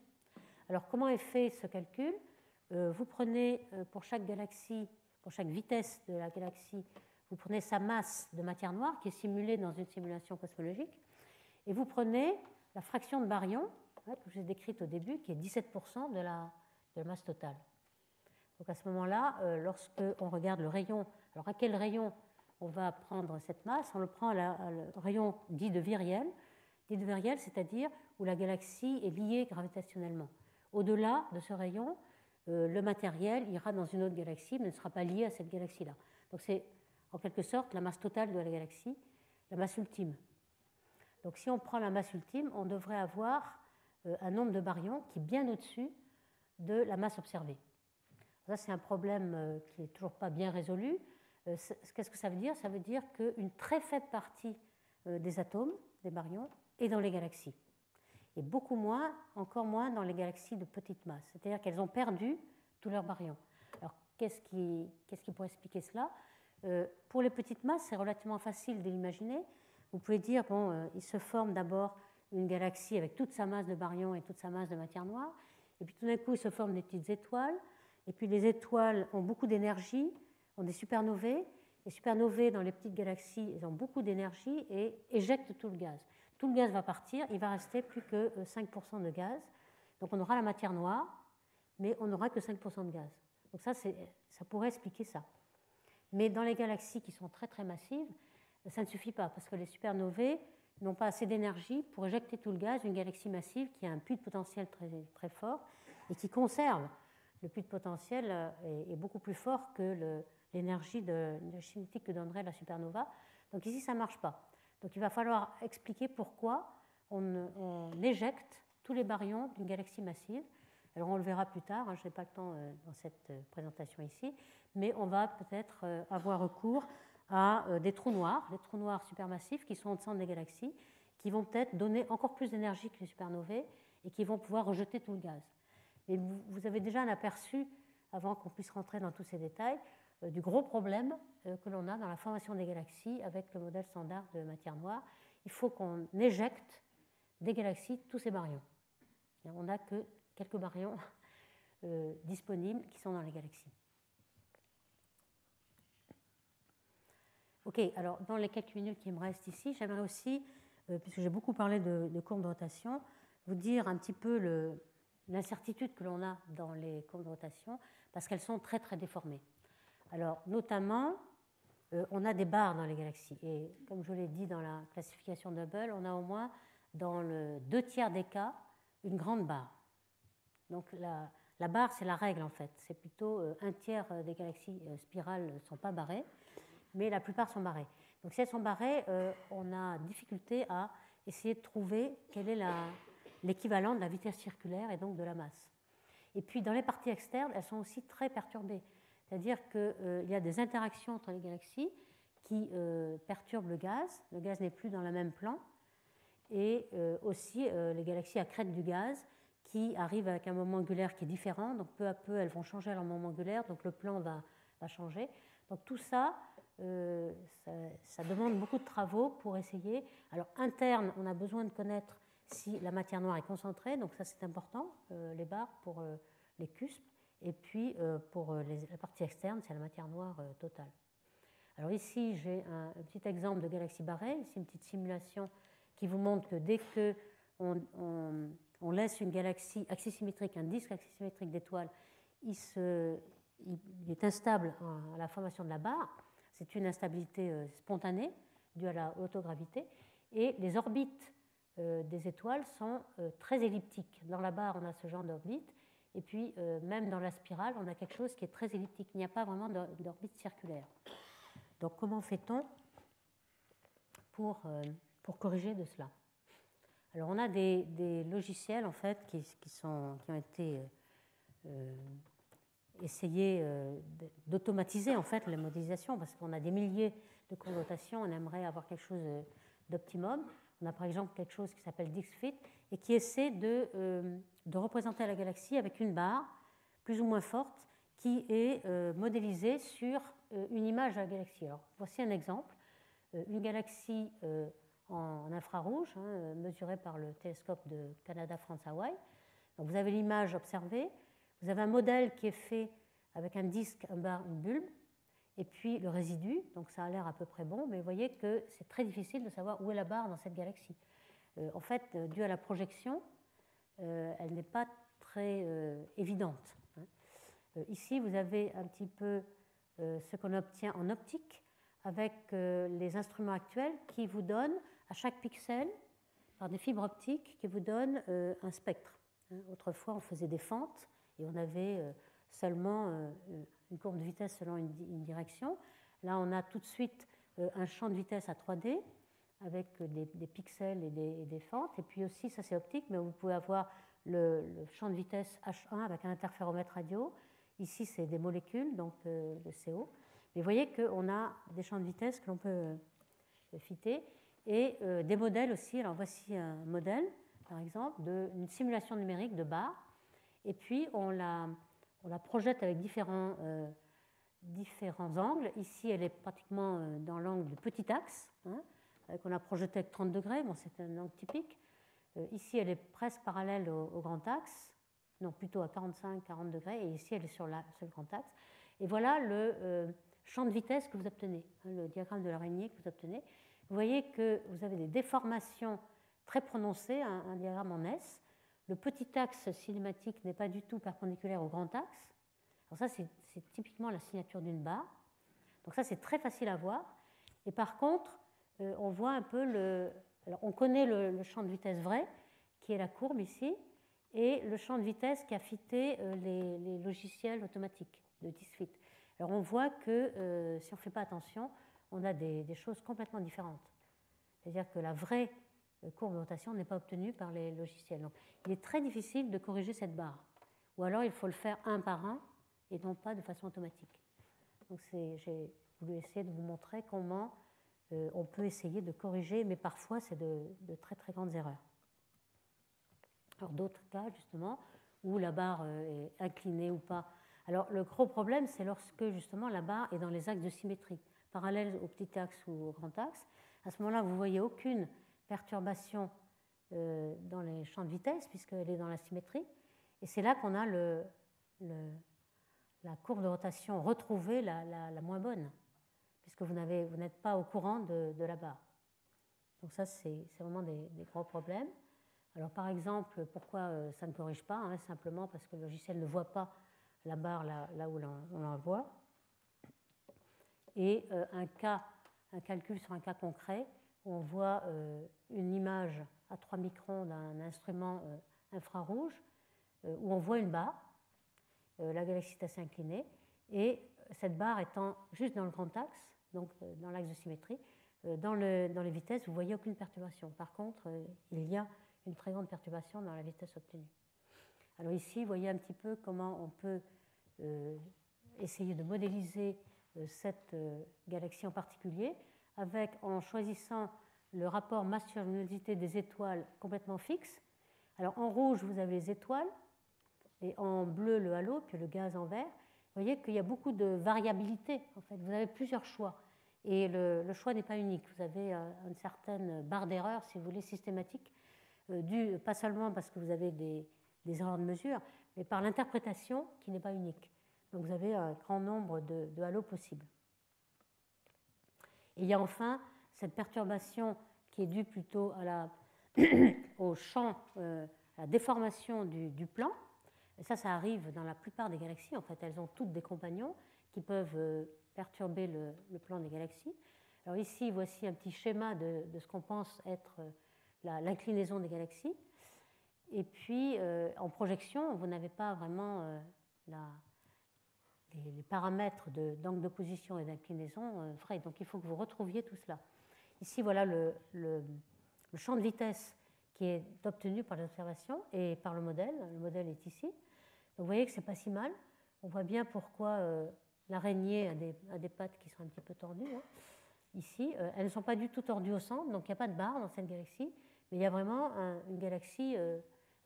Alors comment est fait ce calcul ? Vous prenez pour chaque galaxie, pour chaque vitesse de la galaxie, vous prenez sa masse de matière noire qui est simulée dans une simulation cosmologique, et vous prenez la fraction de baryons, que j'ai décrite au début, qui est 17% de la masse totale. Donc à ce moment-là, lorsque on regarde le rayon, alors à quel rayon on va prendre cette masse? On le prend à le rayon dit de viriel, c'est-à-dire où la galaxie est liée gravitationnellement. Au-delà de ce rayon, le matériel ira dans une autre galaxie, mais ne sera pas lié à cette galaxie-là. Donc c'est en quelque sorte la masse totale de la galaxie, la masse ultime. Donc si on prend la masse ultime, on devrait avoir un nombre de baryons qui est bien au-dessus de la masse observée. Ça, c'est un problème qui n'est toujours pas bien résolu. Qu'est-ce que ça veut dire? Ça veut dire qu'une très faible partie des atomes, des baryons, est dans les galaxies. Et beaucoup moins, encore moins dans les galaxies de petite masse. C'est-à-dire qu'elles ont perdu tous leurs baryons. Alors, qu'est-ce qui pourrait expliquer cela? Pour les petites masses, c'est relativement facile de l'imaginer. Vous pouvez dire, il se forme d'abord une galaxie avec toute sa masse de baryons et toute sa masse de matière noire. Et puis tout d'un coup, il se forment des petites étoiles. Et puis les étoiles ont beaucoup d'énergie, ont des supernovae. Les supernovae dans les petites galaxies, elles ont beaucoup d'énergie et éjectent tout le gaz. Tout le gaz va partir, il va rester plus que 5% de gaz. Donc on aura la matière noire, mais on n'aura que 5% de gaz. Donc ça pourrait expliquer ça. Mais dans les galaxies qui sont très très massives, ça ne suffit pas parce que les supernovae n'ont pas assez d'énergie pour éjecter tout le gaz. Une galaxie massive qui a un puits de potentiel très, très fort et qui conserve le puits de potentiel est beaucoup plus fort que l'énergie cinétique que donnerait la supernova. Donc ici, ça ne marche pas. Donc il va falloir expliquer pourquoi on éjecte tous les baryons d'une galaxie massive. Alors on le verra plus tard, je n'ai pas le temps dans cette présentation ici, mais on va peut-être avoir recours à des trous noirs supermassifs qui sont au centre des galaxies, qui vont peut-être donner encore plus d'énergie que les supernovae et qui vont pouvoir rejeter tout le gaz. Mais vous avez déjà un aperçu, avant qu'on puisse rentrer dans tous ces détails, du gros problème que l'on a dans la formation des galaxies avec le modèle standard de matière noire. Il faut qu'on éjecte des galaxies tous ces baryons. On n'a que quelques baryons disponibles qui sont dans les galaxies. Ok, alors dans les quelques minutes qui me restent ici, j'aimerais aussi, puisque j'ai beaucoup parlé de courbes de rotation, vous dire un petit peu l'incertitude que l'on a dans les courbes de rotation, parce qu'elles sont très très déformées. Alors notamment, on a des barres dans les galaxies, et comme je l'ai dit dans la classification Hubble, on a au moins dans le 2/3 des cas une grande barre. Donc la barre, c'est la règle en fait. C'est plutôt 1/3 des galaxies spirales ne sont pas barrées, mais la plupart sont barrées. Donc si elles sont barrées, on a difficulté à essayer de trouver quel est l'équivalent de la vitesse circulaire et donc de la masse. Et puis dans les parties externes, elles sont aussi très perturbées. C'est-à-dire qu'il y a des interactions entre les galaxies qui perturbent le gaz. Le gaz n'est plus dans le même plan. Et aussi les galaxies à crête du gaz qui arrivent avec un moment angulaire qui est différent. Donc peu à peu, elles vont changer leur moment angulaire, donc le plan va changer. Donc tout ça, ça demande beaucoup de travaux pour essayer. Alors interne, on a besoin de connaître si la matière noire est concentrée, donc ça c'est important, les barres pour les cuspes, et puis pour la partie externe, c'est la matière noire totale. Alors ici, j'ai un petit exemple de galaxie barrée, ici une petite simulation qui vous montre que dès qu'on laisse une galaxie axisymétrique, un disque axisymétrique d'étoiles, il est instable à la formation de la barre. C'est une instabilité spontanée due à la autogravité. Et les orbites des étoiles sont très elliptiques. Dans la barre, on a ce genre d'orbite. Et puis, même dans la spirale, on a quelque chose qui est très elliptique. Il n'y a pas vraiment d'orbite circulaire. Donc, comment fait-on pour corriger de cela? Alors, on a des logiciels, en fait, qui ont été essayer d'automatiser, en fait, la modélisation, parce qu'on a des milliers de courbes de rotation, on aimerait avoir quelque chose d'optimum. On a, par exemple, quelque chose qui s'appelle DixFit et qui essaie de représenter la galaxie avec une barre plus ou moins forte qui est modélisée sur une image de la galaxie. Alors, voici un exemple. Une galaxie en infrarouge, mesurée par le télescope de Canada-France-Hawaï. Donc, vous avez l'image observée, vous avez un modèle qui est fait avec un disque, un bar, une bulbe, et puis le résidu, donc ça a l'air à peu près bon, mais vous voyez que c'est très difficile de savoir où est la barre dans cette galaxie. En fait, dû à la projection, elle n'est pas très évidente. Ici, vous avez un petit peu ce qu'on obtient en optique avec les instruments actuels qui vous donnent à chaque pixel, par des fibres optiques, qui vous donnent un spectre. Autrefois, on faisait des fentes et on avait seulement une courbe de vitesse selon une direction. Là, on a tout de suite un champ de vitesse à 3D avec des pixels et des fentes. Et puis aussi, ça c'est optique, mais vous pouvez avoir le champ de vitesse H1 avec un interféromètre radio. Ici, c'est des molécules, donc le CO. Mais vous voyez qu'on a des champs de vitesse que l'on peut fitter et des modèles aussi. Alors voici un modèle, par exemple, d'une simulation numérique de barre. Et puis, on la projette avec différents angles. Ici, elle est pratiquement dans l'angle du petit axe, qu'on a projeté avec 30 degrés. Bon, c'est un angle typique. Ici, elle est presque parallèle au grand axe, non, plutôt à 45-40 degrés. Et ici, elle est sur le grand axe. Et voilà le champ de vitesse que vous obtenez, le diagramme de l'araignée que vous obtenez. Vous voyez que vous avez des déformations très prononcées, un diagramme en S. Le petit axe cinématique n'est pas du tout perpendiculaire au grand axe. Alors ça, c'est typiquement la signature d'une barre. Donc ça, c'est très facile à voir. Et par contre, on voit un peu alors, on connaît le champ de vitesse vrai, qui est la courbe ici, et le champ de vitesse qui a fité les logiciels automatiques de DixFit. Alors on voit que si on ne fait pas attention, on a des choses complètement différentes. C'est-à-dire que la vraie courbe de rotation n'est pas obtenue par les logiciels. Donc, il est très difficile de corriger cette barre. Ou alors, il faut le faire un par un et non pas de façon automatique. Donc, j'ai voulu essayer de vous montrer comment on peut essayer de corriger, mais parfois, c'est de très, très grandes erreurs. Alors, d'autres cas, justement, où la barre est inclinée ou pas. Alors, le gros problème, c'est lorsque, justement, la barre est dans les axes de symétrie, parallèle au petit axe ou au grand axe. À ce moment-là, vous ne voyez aucune perturbation dans les champs de vitesse, puisqu'elle est dans la symétrie. Et c'est là qu'on a la courbe de rotation retrouvée la moins bonne, puisque vous n'êtes pas au courant de la barre. Donc ça, c'est vraiment des gros problèmes. Alors par exemple, pourquoi ça ne corrige pas, hein, simplement parce que le logiciel ne voit pas la barre là où on la voit. Et un calcul sur un cas concret, où on voit une image à 3 microns d'un instrument infrarouge, où on voit une barre, la galaxie est assez inclinée, et cette barre étant juste dans le grand axe, donc dans l'axe de symétrie, dans les vitesses, vous ne voyez aucune perturbation. Par contre, il y a une très grande perturbation dans la vitesse obtenue. Alors ici, vous voyez un petit peu comment on peut essayer de modéliser cette galaxie en particulier, en choisissant le rapport masse sur luminosité des étoiles complètement fixe. Alors en rouge, vous avez les étoiles, et en bleu, le halo, puis le gaz en vert. Vous voyez qu'il y a beaucoup de variabilité. En fait, vous avez plusieurs choix. Et le choix n'est pas unique. Vous avez une certaine barre d'erreur, si vous voulez, systématique, due pas seulement parce que vous avez des erreurs de mesure, mais par l'interprétation qui n'est pas unique. Donc vous avez un grand nombre de halos possibles. Et il y a enfin cette perturbation qui est due plutôt au champ, à la déformation du plan. Et ça arrive dans la plupart des galaxies. En fait, elles ont toutes des compagnons qui peuvent perturber le plan des galaxies. Alors ici, voici un petit schéma de ce qu'on pense être l'inclinaison des galaxies. Et puis, en projection, vous n'avez pas vraiment les paramètres d'angle d'opposition et d'inclinaison vrais. Donc, il faut que vous retrouviez tout cela. Ici, voilà le champ de vitesse qui est obtenu par l'observation et par le modèle. Le modèle est ici. Donc, vous voyez que ce n'est pas si mal. On voit bien pourquoi l'araignée a des pattes qui sont un petit peu tordues. Hein. Ici, elles ne sont pas du tout tordues au centre, donc il n'y a pas de barre dans cette galaxie, mais il y a vraiment une galaxie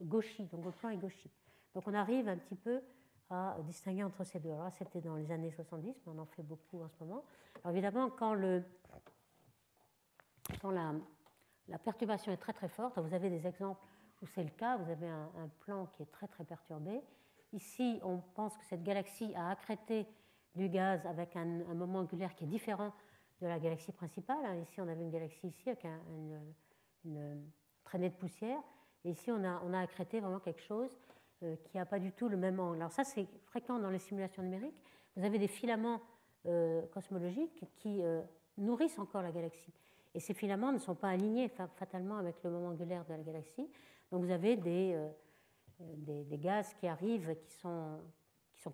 gauchie, donc le plan est gauchie. Donc on arrive un petit peu à distinguer entre ces deux. Alors là, c'était dans les années 70, mais on en fait beaucoup en ce moment. Alors évidemment, quand la perturbation est très très forte, vous avez des exemples où c'est le cas, vous avez un plan qui est très très perturbé. Ici, on pense que cette galaxie a accrété du gaz avec un moment angulaire qui est différent de la galaxie principale. Ici, on avait une galaxie ici avec une traînée de poussière. Et ici, on a accrété vraiment quelque chose qui n'a pas du tout le même angle. Alors ça, c'est fréquent dans les simulations numériques. Vous avez des filaments cosmologiques qui nourrissent encore la galaxie. Et ces filaments ne sont pas alignés fatalement avec le moment angulaire de la galaxie. Donc vous avez des gaz qui arrivent, qui sont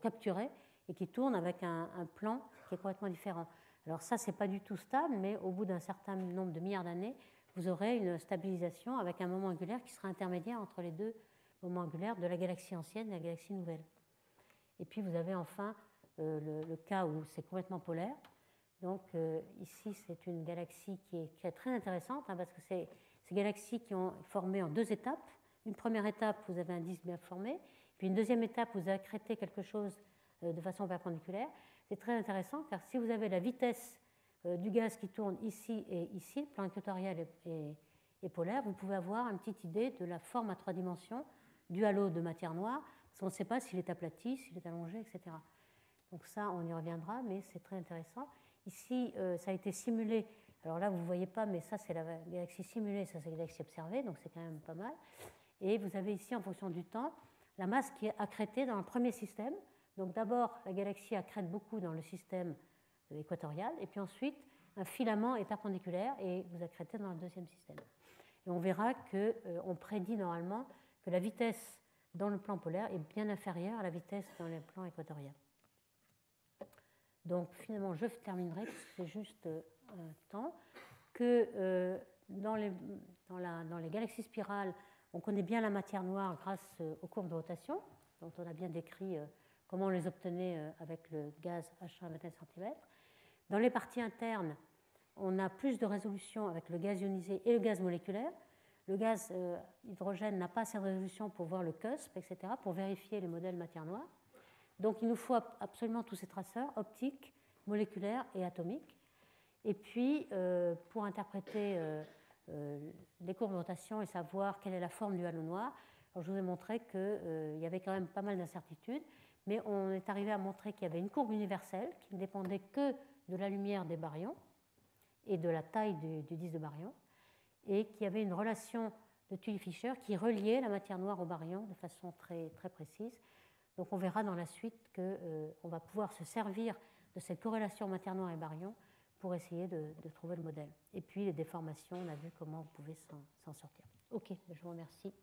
capturés et qui tournent avec un plan qui est complètement différent. Alors ça, ce n'est pas du tout stable, mais au bout d'un certain nombre de milliards d'années, vous aurez une stabilisation avec un moment angulaire qui sera intermédiaire entre les deux moments angulaires de la galaxie ancienne et de la galaxie nouvelle. Et puis vous avez enfin le cas où c'est complètement polaire. Donc ici, c'est une galaxie qui est très intéressante, hein, parce que c'est ces galaxies qui ont formé en deux étapes. Une première étape, vous avez un disque bien formé, puis une deuxième étape, vous accrétez quelque chose de façon perpendiculaire. C'est très intéressant car si vous avez la vitesse du gaz qui tourne ici et ici, le plan équatorial et polaire, vous pouvez avoir une petite idée de la forme à 3 dimensions du halo de matière noire, parce qu'on ne sait pas s'il est aplati, s'il est allongé, etc. Donc ça, on y reviendra, mais c'est très intéressant. Ici, ça a été simulé. Alors là, vous ne voyez pas, mais ça, c'est la galaxie simulée, ça, c'est la galaxie observée, donc c'est quand même pas mal. Et vous avez ici, en fonction du temps, la masse qui est accrétée dans le premier système. Donc d'abord, la galaxie accrète beaucoup dans le système équatorial, et puis ensuite, un filament est perpendiculaire et vous accrétez dans le deuxième système. Et on verra qu'on prédit normalement que la vitesse dans le plan polaire est bien inférieure à la vitesse dans le plan équatorial. Donc finalement, je terminerai, parce que c'est juste un temps, que dans les galaxies spirales, on connaît bien la matière noire grâce aux courbes de rotation, dont on a bien décrit comment on les obtenait avec le gaz H1 à 21 cm. Dans les parties internes, on a plus de résolution avec le gaz ionisé et le gaz moléculaire. Le gaz hydrogène n'a pas assez de résolution pour voir le cusp, etc., pour vérifier les modèles matière noire. Donc il nous faut absolument tous ces traceurs optiques, moléculaires et atomiques. Et puis, pour interpréter les courbes de rotation et savoir quelle est la forme du halo noir, alors je vous ai montré qu'il y avait quand même pas mal d'incertitudes, mais on est arrivé à montrer qu'il y avait une courbe universelle qui ne dépendait que de la lumière des baryons et de la taille du disque de baryon, et qu'il y avait une relation de Tully-Fisher qui reliait la matière noire au baryon de façon très, très précise. Donc on verra dans la suite qu'on va pouvoir se servir de cette corrélation matière noire et baryon pour essayer de trouver le modèle. Et puis les déformations, on a vu comment on pouvait s'en sortir. Ok, je vous remercie.